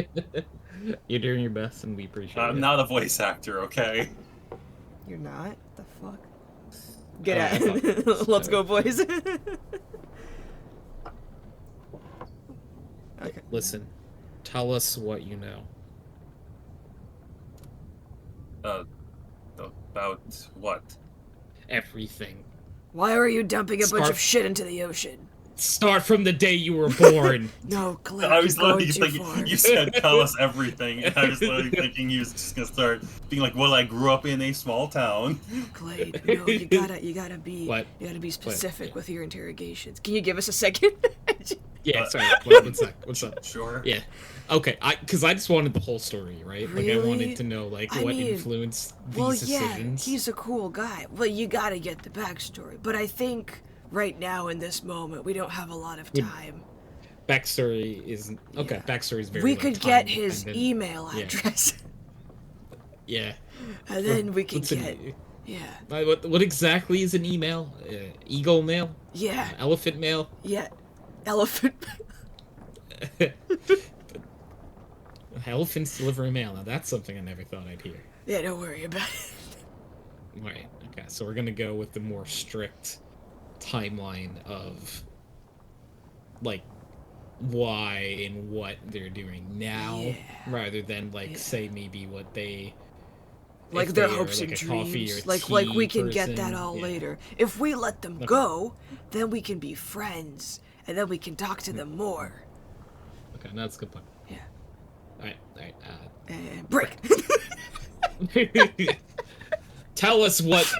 You're doing your best, and we appreciate it. I'm not a voice actor, okay? You're not? The fuck? Get I at thought it. so. Let's go, boys. Okay. Listen, tell us what you know. About what? Everything. Why are you dumping a bunch of Scarf- shit into the ocean? Start from the day you were born. No, Clint, I you're was going literally too thinking, far. you said tell us everything, and I was literally thinking he was just gonna start being like, well, I grew up in a small town. Clay, no, you gotta be What? specific Yeah. with your interrogations. Can you give us a second? Yeah, Uh, sorry. What's up? Sure. Yeah. Okay, because I just wanted the whole story, right? Like, I Really? wanted to know, like, I what mean, influenced these Well, decisions. yeah, he's a cool guy. Well, you gotta get the backstory. But I think right now in this moment we don't have a lot of Would- time. Backstory is... Okay, Yeah. backstory is very, We like, could get time his dependent. email Yeah. address, Yeah. and then we can What's an get e- yeah, what exactly is an email? Eagle mail? yeah, Elephant mail? yeah, elephant. Elephants deliver mail. Now that's something I never thought I'd hear. Yeah, don't worry about it. Alright, okay, so we're gonna go with the more strict timeline of, like, why and what they're doing now, Yeah. rather than, like, Yeah. say maybe what they... Like if their they are, hopes like, and a coffee dreams. or Like tea we can get that person. all Yeah. later. If we let them Okay. go, then we can be friends, and then we can talk to them more. Okay, no, that's a good point. Yeah. Alright, And break. tell us what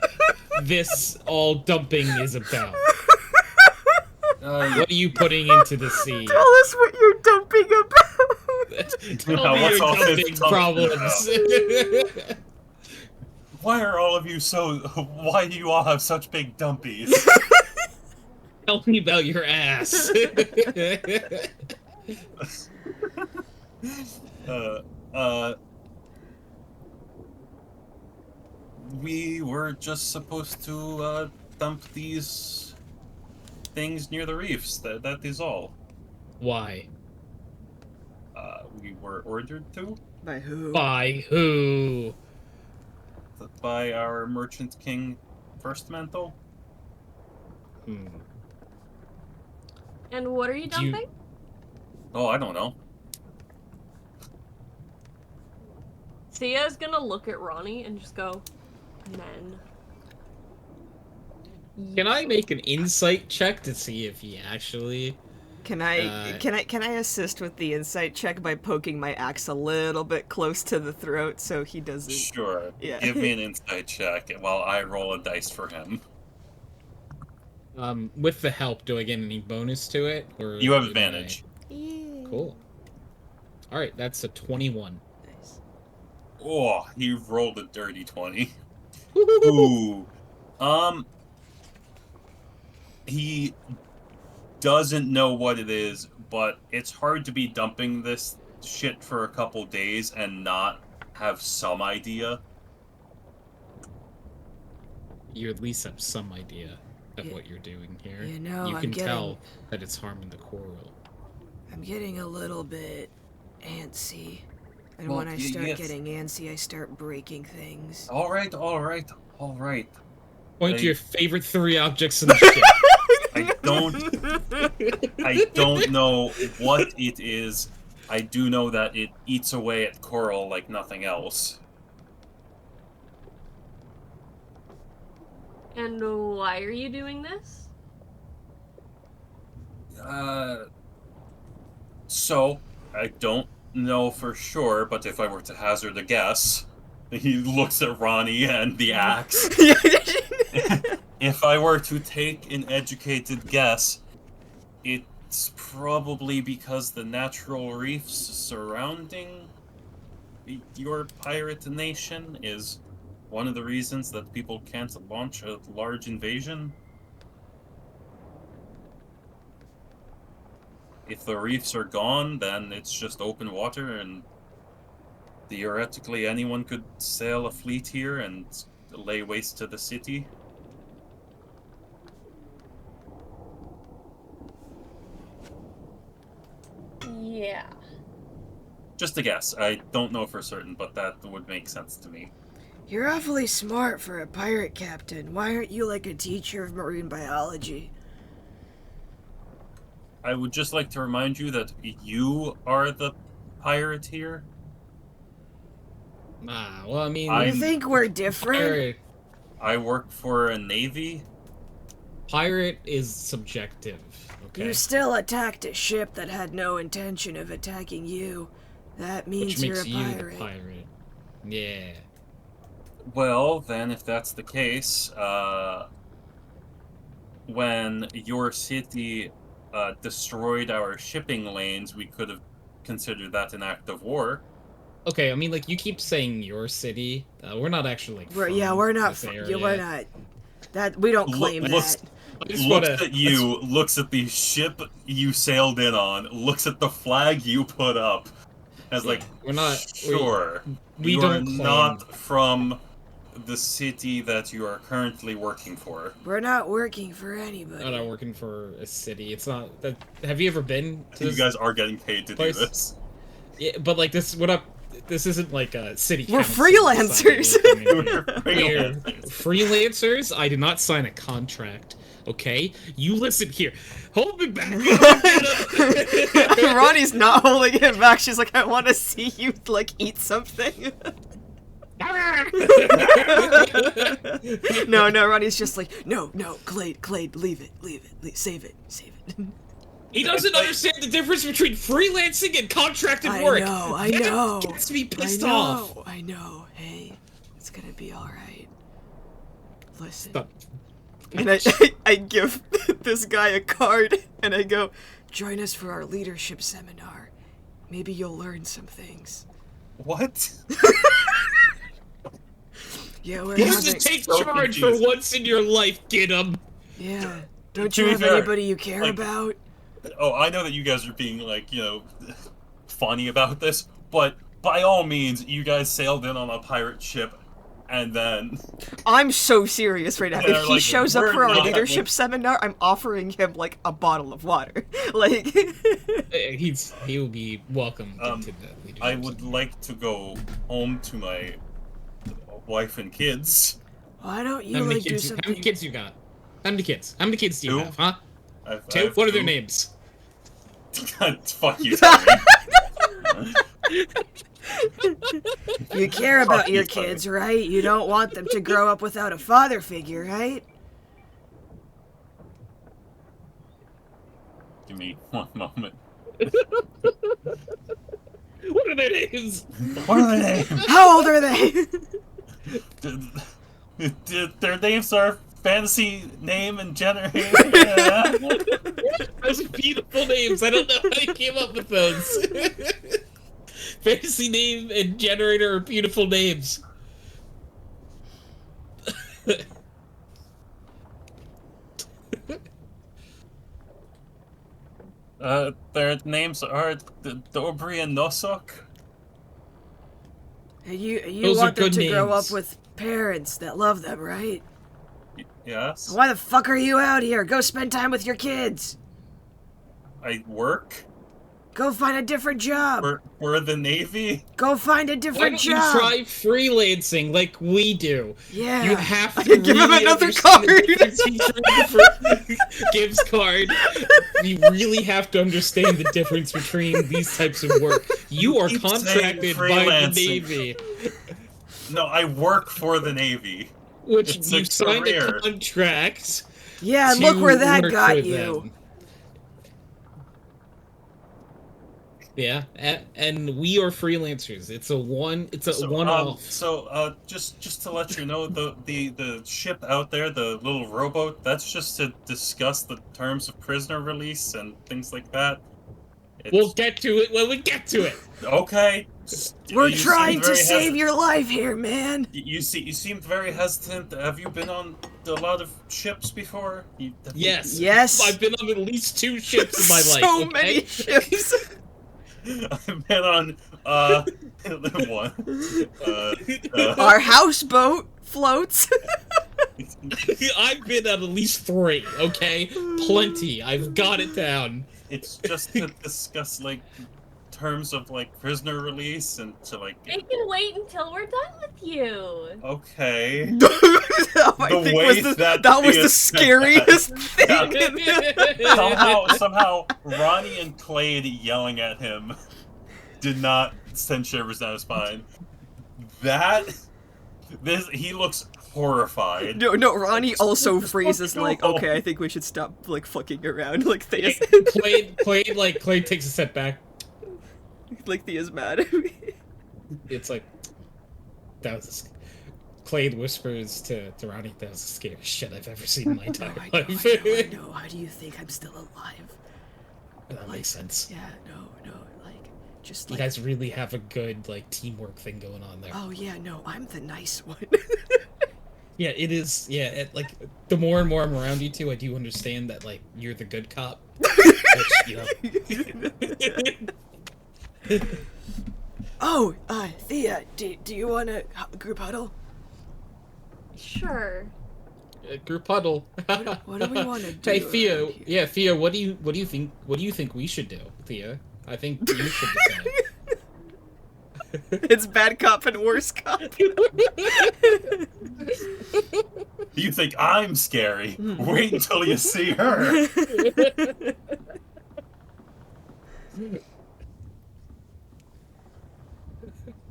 this all dumping is about. What are you putting into the sea? Tell us what you're dumping about. Tell Now, me what's your all this dumping dumping problems. Why are all of you so? Why do you all have such big dumpies? Tell me about your ass. uh, we were just supposed to dump these things near the reefs. That is all. Why? We were ordered to By who? By who? by our merchant king, First Mantle. Hmm. And what are you Do you- dumping? Oh, I don't know. Sia's gonna look at Ronnie and just go, men. Can I make an insight check to see if he actually... Can I assist with the insight check by poking my axe a little bit close to the throat so he doesn't? Sure. Yeah. Give me an insight check while I roll a dice for him. With the help, do I get any bonus to it? Or You have do I- advantage. Yeah. Cool. Alright, that's a 21. Nice. Oh, he rolled a dirty 20. Ooh. He doesn't know what it is, but it's hard to be dumping this shit for a couple days and not have some idea. You at least have some idea of Yeah. what you're doing here. You know, you I'm can getting- tell that it's harming the coral. I'm getting a little bit antsy. And Well, when I start yes. getting antsy, I start breaking things. Alright. Point to Hey. your favorite 3 objects in the ship. I don't know what it is. I do know that it eats away at coral like nothing else. And why are you doing this? So, I don't know for sure, but if I were to hazard a guess, he looks at Ronnie and the axe. If I were to take an educated guess, it's probably because the natural reefs surrounding your pirate nation is one of the reasons that people can't launch a large invasion. If the reefs are gone, then it's just open water, and theoretically anyone could sail a fleet here and lay waste to the city. Yeah. Just a guess. I don't know for certain, but that would make sense to me. You're awfully smart for a pirate captain. Why aren't you like a teacher of marine biology? I would just like to remind you that you are the pirate here. Well, I mean, I- You think we're different? I work for a navy. Pirate is subjective. Okay. You still attacked a ship that had no intention of attacking you. That means Which you're makes a you pirate. the pirate. Yeah. Well, then, if that's the case, when your city destroyed our shipping lanes, we could have considered that an act of war. Okay, I mean, like, you keep saying your city. We're not actually, like, We're from not. this Yeah, area. we're not. That we don't claim Looks, that. I just looks wanna- at you, looks at the ship you sailed in on, looks at the flag you put up, as like, we're not... sure, we you are don't claim... not from the city that you are currently working for. We're not working for anybody. I'm not working for a city. It's not... that. Have you ever been to You this guys are getting paid to place? do this. Yeah, but, like, this... What up... This isn't like a city We're council freelancers. deciding we're We're We're freelancers. freelancers? I did not sign a contract, okay? You listen here. Hold me back. Ronnie's not holding it back. She's like, I want to see you like eat something. No, Ronnie's just like, no, Glade, leave it, save it. He doesn't understand the difference between freelancing and contracted I work. know. That gets me pissed off. I know. Hey, it's gonna be all right. Listen. Stop. And I give this guy a card, and I go, join us for our leadership seminar. Maybe you'll learn some things. What? Yeah, we're You having... should take So charge for confused. once in your life, get him. Yeah. Don't To you be have fair, anybody you care like- about? Oh, I know that you guys are being, like, you know, funny about this, but by all means, you guys sailed in on a pirate ship, and then... I'm so serious right now. Yeah, If he like, shows up we're for our not- leadership seminar, I'm offering him, like, a bottle of water. Like... He will be welcome into the leadership. I would like to go home to my wife and kids. Why don't you, How many like, do kids? How something... many kids you got? How many kids? How many kids do you 2. have? Huh? I 2. have What are their 2. names? Fuck you, Tommy. You care about Fuck your you, Tommy. kids, right? You don't want them to grow up without a father figure, right? Give me one moment. What are their names? What are their names? How old are they? Their names are fantasy name and gender. Those are beautiful names. I don't know how you came up with those. Fantasy name and generator are beautiful names. Their names are Dobry and Nosok. And you Those are want them good to grow up names. with parents that love them, right? Yes. Why the fuck are you out here? Go spend time with your kids. I work Go find a different job. for the Navy. Go find a Why different don't you job. try freelancing like we do? Yeah. You have to Give him really another understand the card. difference between Gibbs card. You really have to understand the difference between these types of work. You are Keep saying contracted by the freelancing. Navy, No, I work for the Navy. which It's a you signed career. a contract. Yeah, and to look where that work got for you. them. Yeah, and we are freelancers. It's a one-off. Just to let you know, the ship out there, the little rowboat, that's just to discuss the terms of prisoner release and things like that. We'll get to it when we get to it. Okay. We're You trying seemed to very save hesitant. your life here, man. You seemed very hesitant. Have you been on a lot of ships before? Yes. Yes. I've been on at least 2 ships in my life. So okay? many ships. I've been on one. Our houseboat floats. I've been on at least 3. Okay, plenty. I've got it down. It's just to discuss like terms of like prisoner release and to like. They can wait until we're done with you. Okay. I think way was that that was thing the is said scariest thing. Somehow, Ronnie and Clade yelling at him did not send shivers down his spine. He looks horrified. No, Ronnie also phrases like, okay, I think we should stop, like, fucking around, like, Thea's... Clay takes a step back. like, Thea's mad at me. It's like, Clay whispers to Ronnie, that was the scariest shit I've ever seen in my entire life. I know. How do you think I'm still alive? That makes sense. Yeah, no, like, just You like... guys really have a good, like, teamwork thing going on there. Oh, yeah, no, I'm the nice one. Yeah, it is. Yeah, like, the more and more I'm around you two, I do understand that, like, you're the good cop. Which, you know. Oh, Thea, do you want a group huddle? Sure. Group huddle. What do we want to do? Hey, Thea. around here? Yeah, Thea. What do you think we should do, Thea? I think you should decide. It's bad cop and worse cop. You think I'm scary? Wait until you see her.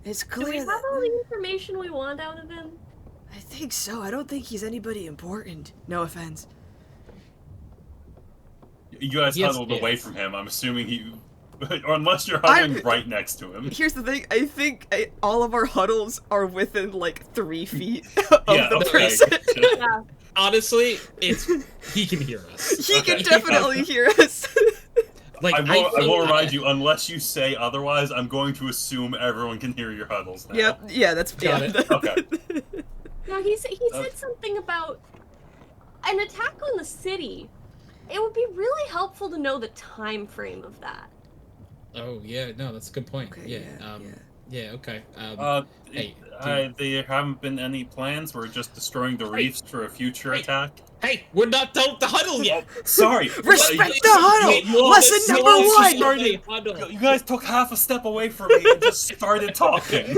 It's Do we clear have that... all the information we want out of him? I think so. I don't think he's anybody important. No offense. You guys Yes, huddled yeah. away from him. I'm assuming he... or unless you're huddling right next to him. Here's the thing. I think all of our huddles are within, like, 3 feet of Yeah, the okay. person. Yeah. Honestly, he can hear us. He can Okay. definitely hear us. Like, I will remind you, unless you say otherwise, I'm going to assume everyone can hear your huddles now. Yep. Yeah, that's... Got yeah. it. Okay. No, he said something about an attack on the city. It would be really helpful to know the time frame of that. Oh yeah, no, that's a good point. Okay, Yeah. Yeah. Okay. Hey, There haven't been any plans. We're just destroying the reefs for a future attack. Hey, we're not done with the huddle yet. Sorry. Respect the huddle! Lesson number 1! You guys took half a step away from me and just started talking.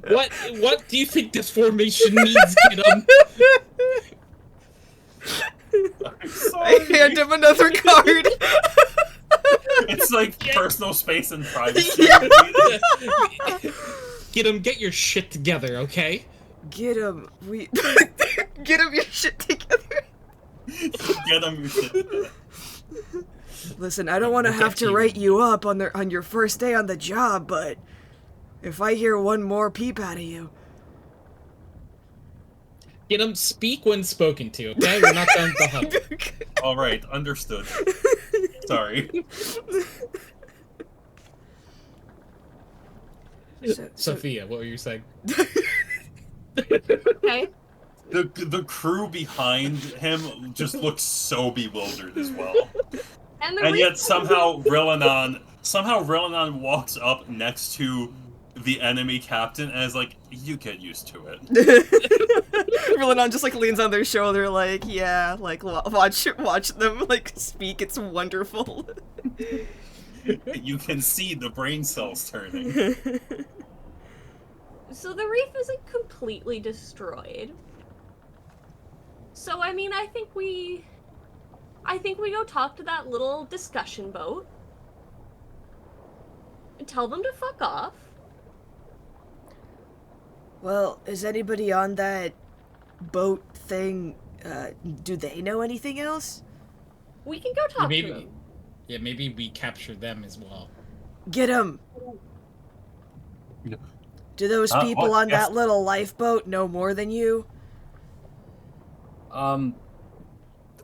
What do you think this formation needs, Get him? I'm I sorry. hand him another card. It's like personal space and privacy. Get him, get your shit together, okay? Get him. Get him your shit together. Get them your shit. Listen, I don't want to We'll have get to you. write you up on your first day on the job, but if I hear one more peep out of you, Get him, speak when spoken to, okay? We're not done with the huddle. All right, understood. Sorry. Sophia, what were you saying? Okay. The crew behind him just looks so bewildered as well. And yet somehow Rillanon walks up next to the enemy captain and is like, you get used to it. Rillanon just like leans on their shoulder, like, yeah, like watch them like speak. It's wonderful. You can see the brain cells turning. So the reef isn't completely destroyed. So I mean, I think we go talk to that little discussion boat and tell them to fuck off. Well, is anybody on that boat thing? Do they know anything else? We can go talk to them. Maybe we capture them as well. Get them. Do those people on that little lifeboat know more than you?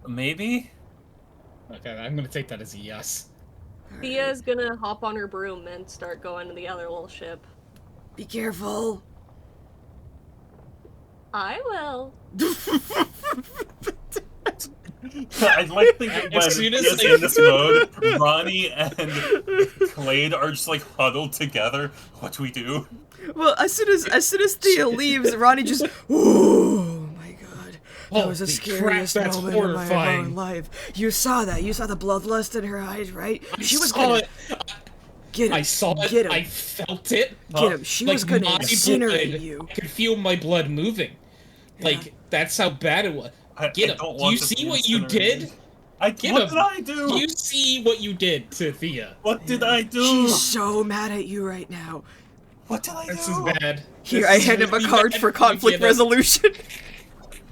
Maybe? Okay, I'm gonna take that as a yes. Thea's gonna hop on her broom and start going to the other little ship. Be careful. I will. I'd like to think that when As soon as Thea's they- in this mode, Ronnie and Clade are just like huddled together. What do we do? Well, as soon as Thea leaves, Ronnie just, oh my god, that was the Holy scariest crap, that's moment of my horrifying. own life. You saw that. You saw the bloodlust in her eyes, right? She was saw gonna it. get him. I saw it. Get him. I felt it. Get him. She was gonna my incinerate blood, you. I could feel my blood moving. Like that's how bad it was. Get him. Do you see what you did? What him. did I do? Do you see what you did to Thea? What did I do? She's so mad at you right now. What did I do? This is bad. Here, I hand him a card for conflict resolution.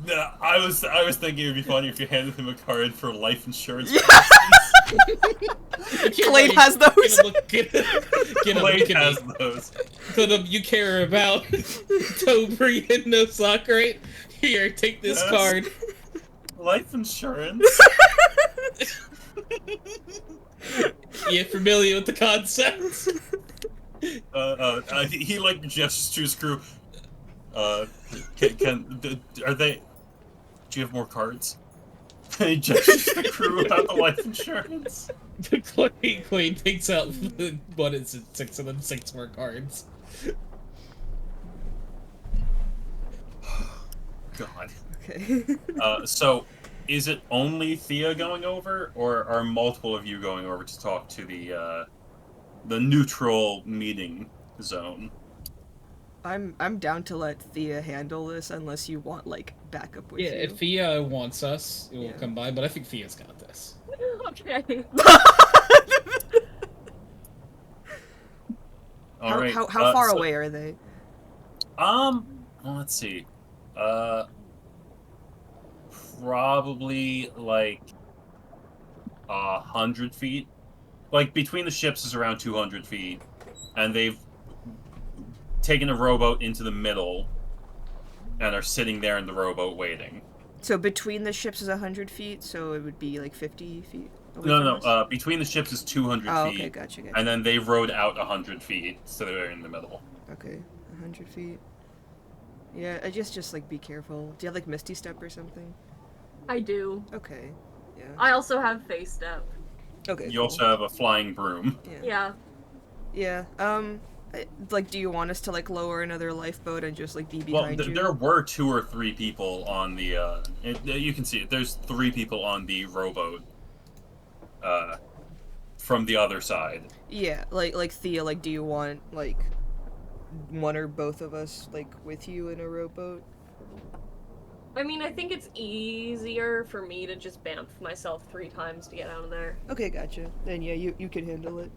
No, I was thinking it'd be funny if you handed him a card for life insurance. Clade has those. Clade has those. You care about Tobri and no sock, right? Here, take this card. Life insurance. You familiar with the concept? He like gestures to his crew. Are they? Do you have more cards? He gestures to the crew about the life insurance. Queen takes out what is it? 6 of them, 6 more cards. God. Okay. So, is it only Thea going over, or are multiple of you going over to talk to the neutral meeting zone? I'm down to let Thea handle this unless you want like backup with Yeah, you. if Thea wants us, it will come by, but I think Thea's got this. Okay. All right. How far away are they? Well, let's see. Probably like 100 feet. Like between the ships is around 200 feet, and they've taken a rowboat into the middle, and are sitting there in the rowboat waiting. So between the ships is 100 feet, so it would be like 50 feet. No. Between the ships is 200 Oh, feet. okay, gotcha. And then they rowed out 100 feet, so they're in the middle. Okay, 100 feet. Yeah, I just like be careful. Do you have like Misty Step or something? I do. Okay. Yeah. I also have face step. Okay. You cool. also have a flying broom. Yeah. Yeah. Yeah. Like, do you want us to like lower another lifeboat and just like be behind you? There were 2 or 3 people on the. You can see it. There's 3 people on the rowboat. From the other side. Yeah, like Thea. Like, do you want like one or both of us like with you in a rowboat? I mean, I think it's easier for me to just bamf myself 3 times to get out of there. Okay, gotcha. Then yeah, you can handle it.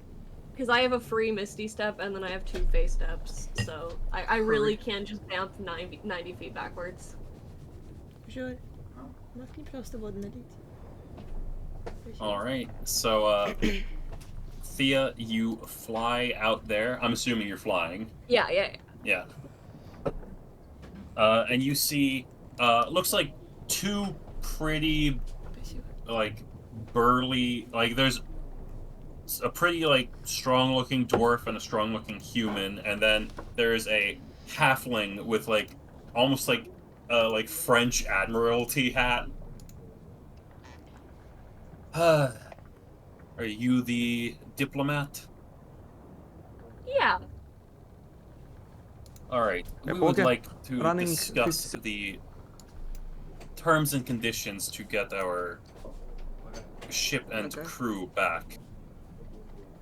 Because I have a free Misty Step, and then I have 2 face steps, so I really can't just bamf 90 feet backwards. Sure. Alright, so, Thea, you fly out there. I'm assuming you're flying. Yeah. Yeah. And you see, looks like 2 pretty, like, burly, like, there's a pretty, like, strong-looking dwarf and a strong-looking human, and then there's a halfling with, like, almost like French Admiralty hat. Are you the diplomat? Yeah. Alright, we would like to discuss the terms and conditions to get our ship and crew back.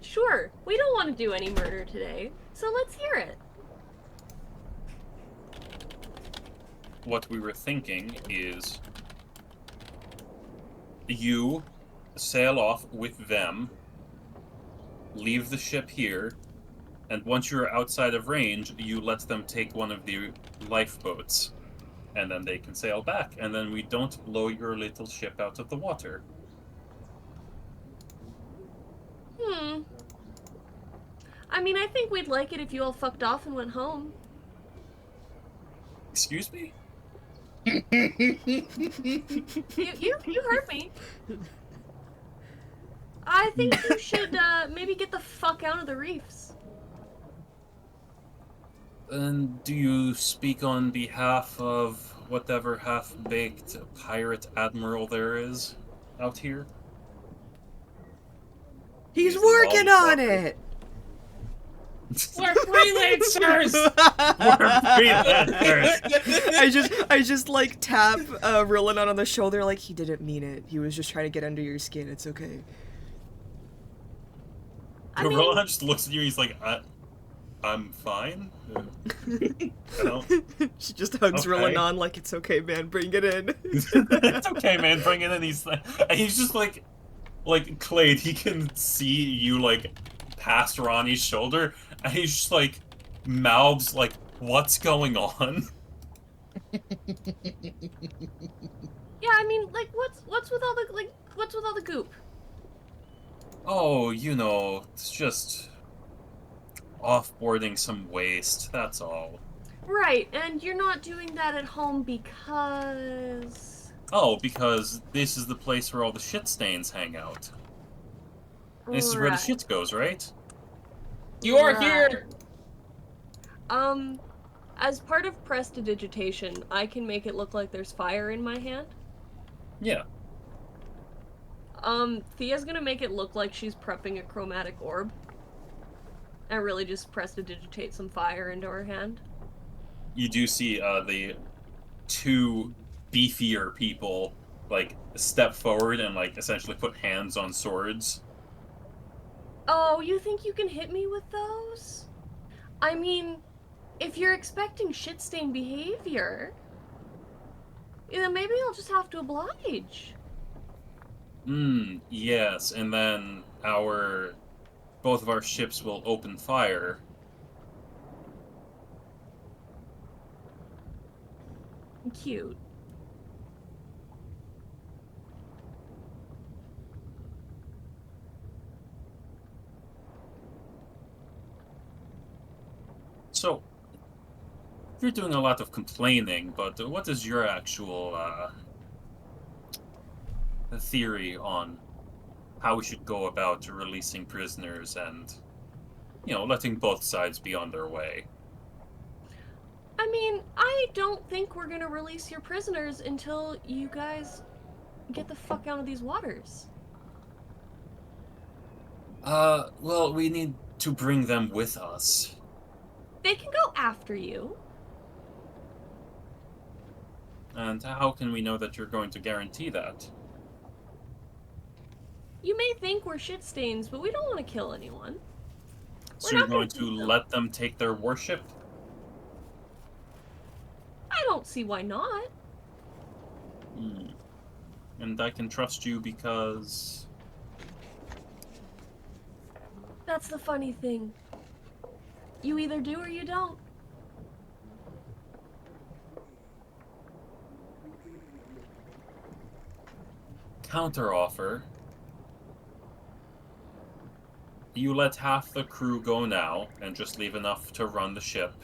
Sure. We don't want to do any murder today, so let's hear it. What we were thinking is you sail off with them, leave the ship here, and once you're outside of range, you let them take one of the lifeboats, and then they can sail back, and then we don't blow your little ship out of the water. I mean, I think we'd like it if you all fucked off and went home. Excuse me? You heard me. I think you should maybe get the fuck out of the reefs. And do you speak on behalf of whatever half-baked pirate admiral there is out here? He's working on it! We're freelancers! We're freelancers! I just like tap Roland on the shoulder like he didn't mean it. He was just trying to get under your skin. It's okay. I mean, Roland just looks at you, he's like, I'm fine? She just hugs Okay. Roland on like, it's okay, man, bring it in. It's okay, man, bring it in. He's just like Clade, he can see you, like, past Ronnie's shoulder, and he's just like, mouths like, what's going on? Yeah, I mean, like, what's with all the what's with all the goop? Oh, you know, it's just offboarding some waste, that's all. Right, and you're not doing that at home because. Oh, because this is the place where all the shit stains hang out. This is where the Right. shit goes, right? You are Right. here! As part of prestidigitation, I can make it look like there's fire in my hand. Yeah. Thea's gonna make it look like she's prepping a chromatic orb. And really just prestidigitate some fire into her hand. You do see the two beefier people like step forward and like essentially put hands on swords. Oh, you think you can hit me with those? I mean, if you're expecting shit-stained behavior, then maybe I'll just have to oblige. Yes, and then both of our ships will open fire. Cute. So, you're doing a lot of complaining, but what is your actual theory on how we should go about releasing prisoners and, you know, letting both sides be on their way? I mean, I don't think we're gonna release your prisoners until you guys get the fuck out of these waters. Well, we need to bring them with us. They can go after you. And how can we know that you're going to guarantee that? You may think we're shit stains, but we don't want to kill anyone. So We're you're not gonna going to keep them. let them take their warship? I don't see why not. And I can trust you because... That's the funny thing. You either do or you don't. Counteroffer. You let half the crew go now, and just leave enough to run the ship.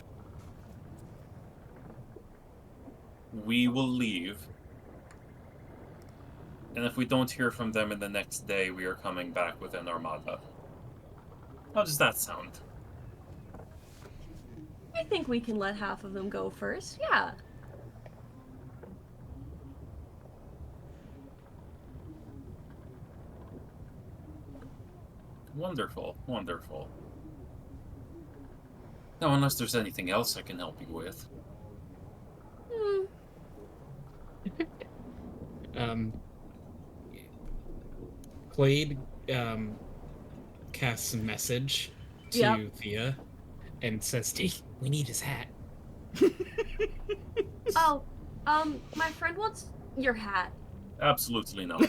We will leave. And if we don't hear from them in the next day, we are coming back with an armada. How does that sound? I think we can let half of them go first, yeah. Wonderful, wonderful. Now, unless there's anything else I can help you with. Hmm. Clade casts a message to Yep. Thea and says, "Hey, we need his hat." Oh, my friend wants your hat. Absolutely not.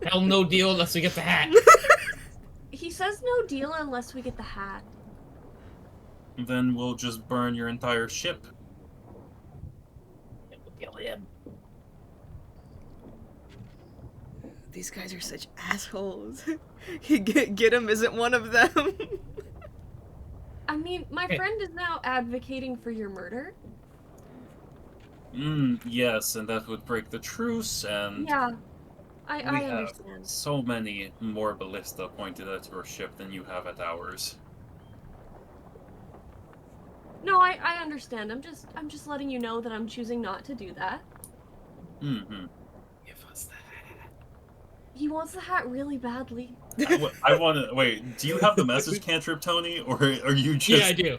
Hell no deal unless we get the hat. He says no deal unless we get the hat. Then we'll just burn your entire ship. Kill him. These guys are such assholes. Get him isn't one of them. I mean, my Hey. friend is now advocating for your murder. Yes, and that would break the truce, and Yeah, we I have understand. so many more ballista pointed at your ship than you have at ours. No, I understand. I'm just letting you know that I'm choosing not to do that. Mm-hmm. Give us the hat. He wants the hat really badly. I want to... Wait, do you have the message cantrip, Tony? Or are you just... Yeah, I do.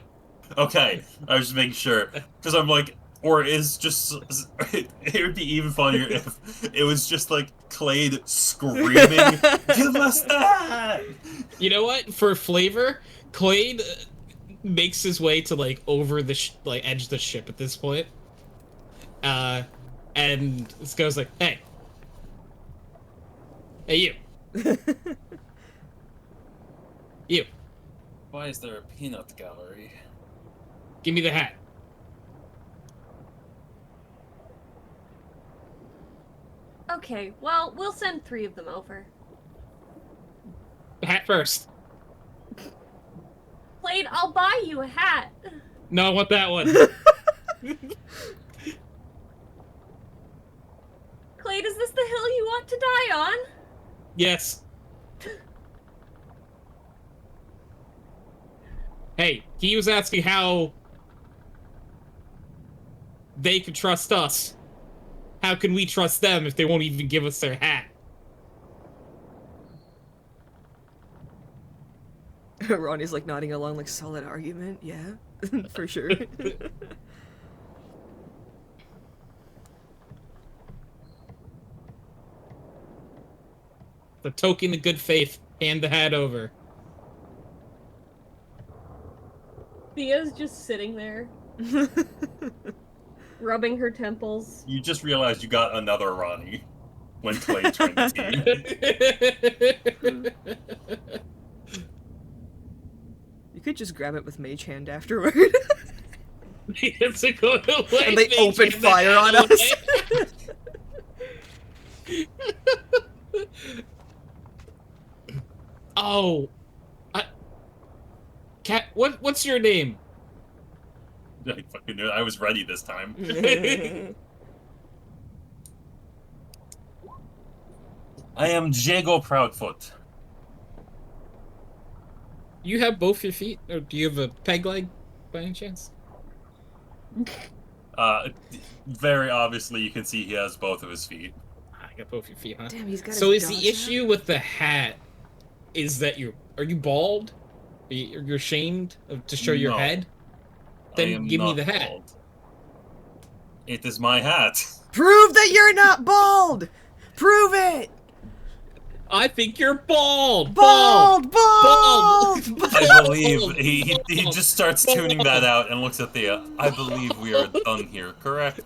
Okay, I was just making sure. Because I'm like... Or is just... It would be even funnier if it was just like Clade screaming, "Give us that!" You know what? For flavor, Clade makes his way to like over the edge of the ship at this point. And this guy's like, "Hey, hey, you, you. Why is there a peanut gallery? Give me the hat. Okay, well, we'll send 3 of them over. The hat first. Blade, I'll buy you a hat. No, I want that one. Clade, is this the hill you want to die on? Yes. Hey, he was asking how they could trust us. How can we trust them if they won't even give us their hat? Ronnie's like nodding along, like, solid argument, yeah, for sure. The token of good faith. Hand the hat over. Thea's just sitting there, rubbing her temples. You just realized you got another Ronnie when Clay joined the team. You could just grab it with Mage Hand afterward. It's a good away. And they open fire on us. Oh, Cat. What's your name? I fucking knew it. I was ready this time. I am Jago Proudfoot. You have both your feet, or do you have a peg leg, by any chance? Very obviously, you can see he has both of his feet. I got both your feet, huh? Damn, he's got So his is the dodge issue with the hat is that are you bald? Are you ashamed to show your No. head? I Then am give me not the hat. bald. It is my hat. Prove that you're not bald! Prove it! I think you're bald. Bald! Bald. Bald! I believe he just starts tuning that out and looks at Thea. I believe we are done here, correct?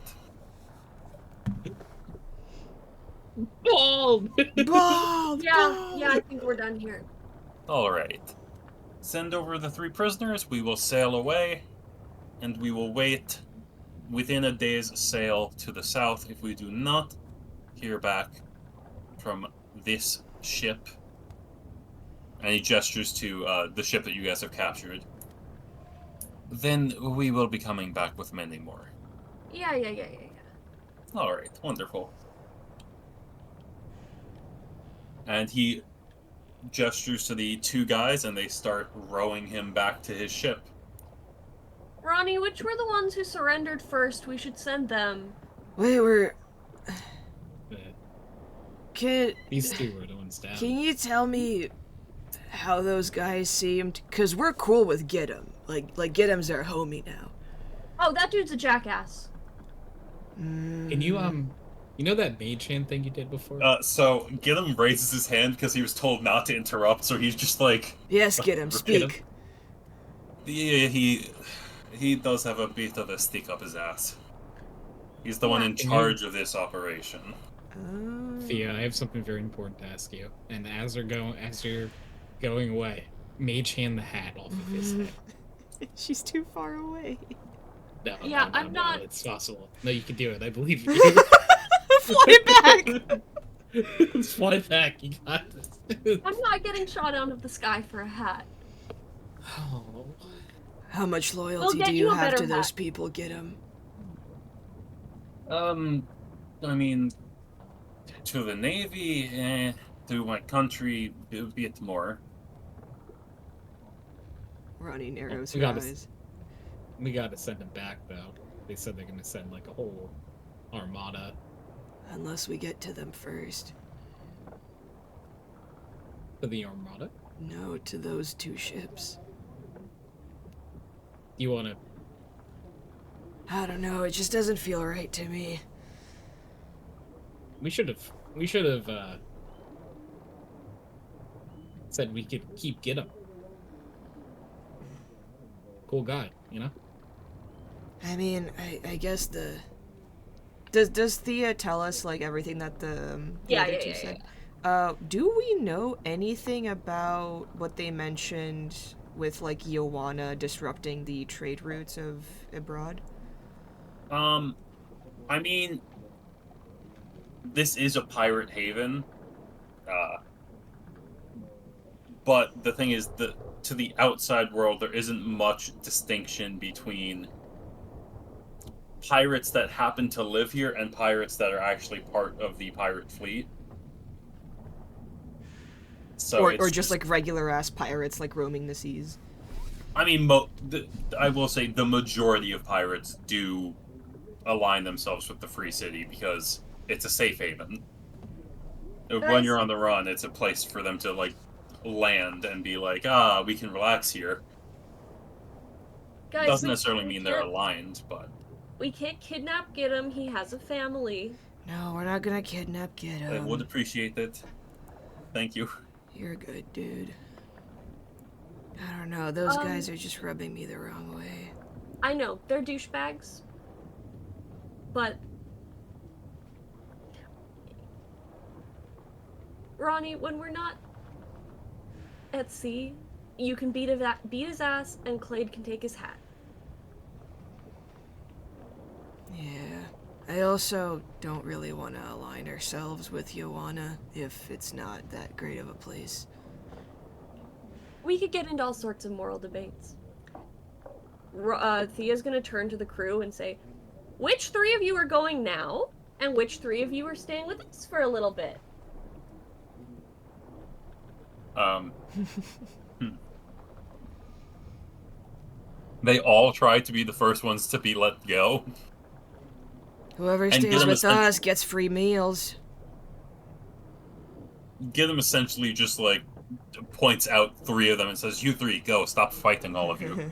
Bald. Bald! Yeah, I think we're done here. Alright. Send over the 3 prisoners, we will sail away, and we will wait within a day's sail to the south if we do not hear back from this ship. And he gestures to the ship that you guys have captured. Then we will be coming back with many more. Yeah. Alright, wonderful. And he gestures to the 2 guys, and they start rowing him back to his ship. Ronnie, which were the ones who surrendered first? We should send them. Wait, Can These 2 were the ones down. you tell me how those guys seemed? Cause we're cool with Get 'em. Like Get 'em's our homie now. Oh, that dude's a jackass. Can you you know that mage hand thing you did before? So Gideon raises his hand because he was told not to interrupt, so he's just like... Yes, Get 'em, speak. Yeah, he does have a bit of a stick up his ass. He's the one in charge of this operation. Thea, I have something very important to ask you. And as you're going away, mage hand the hat off of his head. She's too far away. No, Yeah, no, I'm not- it's possible. No, you can do it. I believe you. Fly back! Let's fly back. You got this. I'm not getting shot out of the sky for a hat. Oh. How much We'll loyalty get do you you a have better to those hat. people, Get 'em? I mean, to the Navy, to my country, a bit more. Ronnie narrows We her gotta- eyes. We gotta send them back, though. They said they're gonna send, like, a whole armada. Unless we get to them first. For the armada? No, to those 2 ships. You wanna... I don't know, it just doesn't feel right to me. We should have, said we could keep Gideon. Cool guy, you know? I mean, I guess the... Does Thea tell us, like, everything that the other 2 said? Do we know anything about what they mentioned with like Joanna disrupting the trade routes of abroad? I mean, this is a pirate haven, but the thing is that to the outside world, there isn't much distinction between pirates that happen to live here and pirates that are actually part of the pirate fleet. So Or it's just like regular ass pirates like roaming the seas. I mean, I will say the majority of pirates do align themselves with the Free City because it's a safe haven. When Guys. you're on the run, it's a place for them to like land and be like, we can relax here. Guys, Doesn't we necessarily mean they're can't- aligned, but We can't kidnap Get He has a family. No, we're not gonna kidnap Get I would appreciate it. Thank you. You're good, dude. I don't know, those guys are just rubbing me the wrong way. I know, they're douchebags. But Ronnie, when we're not at sea, you can beat his ass and Clade can take his hat. Yeah. I also don't really want to align ourselves with Joanna if it's not that great of a place. We could get into all sorts of moral debates. Thea's gonna turn to the crew and say, which three of you are going now, and which three of you are staying with us for a little bit? They all try to be the first ones to be let go. Whoever And stays with us gets free meals. Get them essentially just like points out three of them and says, "You three, go! Stop fighting, all of you."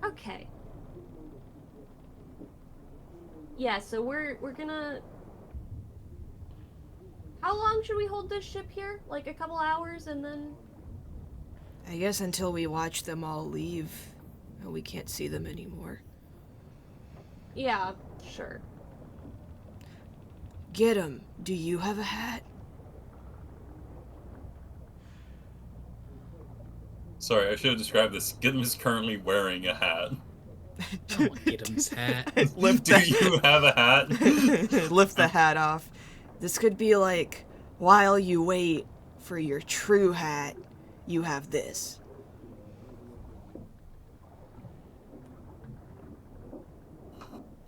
Okay. Yeah, so we're gonna... How long should we hold this ship here? Like a couple hours and then... I guess until we watch them all leave, and we can't see them anymore. Yeah, sure. Get 'em. Do you have a hat? Sorry, I should have described this. Gidim is currently wearing a hat. I want Giddim's hat. Do you have a hat? Lift the hat off. This could be like, while you wait for your true hat, you have this.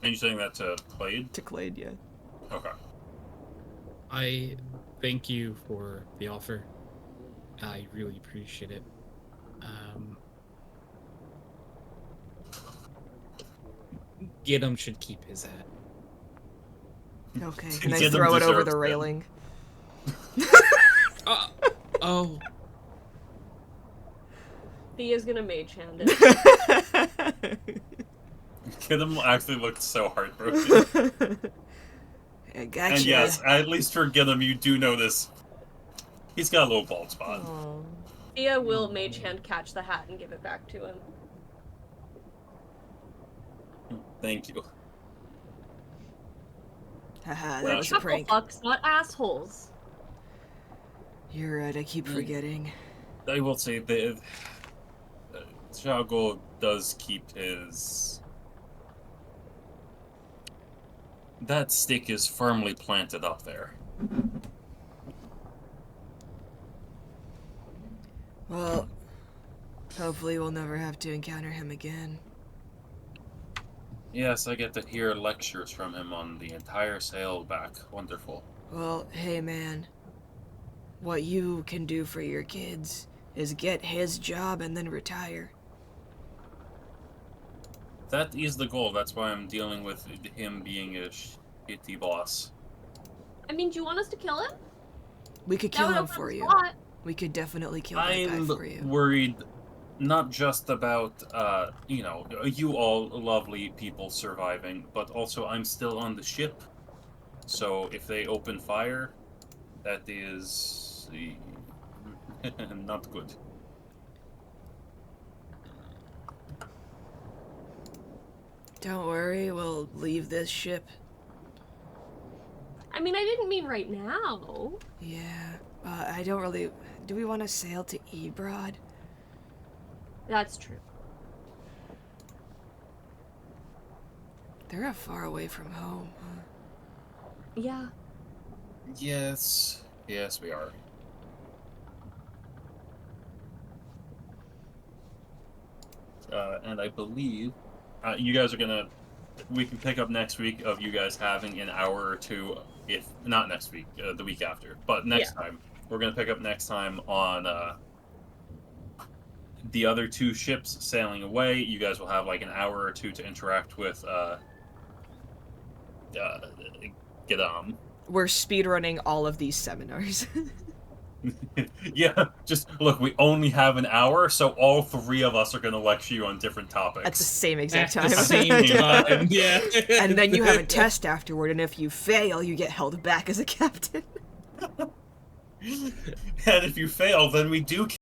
Are you saying that to Clade? To Clade, yeah. Okay. I thank you for the offer. I really appreciate it. Gidim should keep his hat. Okay, Get and I them throw it over deserves the it. railing. Oh. Thea's gonna mage hand it. Gidim actually looked so heartbroken. I gotcha. And yes, at least for Gidim, you do notice he's got a little bald spot. Aw. Thea will mage hand catch the hat and give it back to him. Thank you. Haha, We're that was a chuckle prank. fucks, not assholes. You're right, I keep forgetting. I will say that Chago does keep his... That stick is firmly planted up there. Well, hopefully we'll never have to encounter him again. Yes, I get to hear lectures from him on the entire sailback. Wonderful. Well, hey man, what you can do for your kids is get his job and then retire. That is the goal. That's why I'm dealing with him being a shitty boss. I mean, do you want us to kill him? We could That kill would him open for the you. spot. We could definitely kill that guy I'm for you. worried not just about, you all lovely people surviving, but also I'm still on the ship. So if they open fire, that is not good. Don't worry, we'll leave this ship. I mean, I didn't mean right now. Yeah, I don't really... Do we want to sail to Ebrod? That's true. They're far away from home, huh? Yeah. Yes. Yes, we are. And I believe you guys are gonna. We can pick up next week of you guys having an hour or two, if not next week, the week after. But next time, we're gonna pick up next time on the other two ships sailing away. You guys will have like an hour or two to interact with Gedam. We're speedrunning all of these seminars. Yeah, just look, we only have an hour, so all three of us are going to lecture you on different topics. At the same exact At time. the same time, yeah. And then you have a test afterward, and if you fail, you get held back as a captain. And if you fail, then we do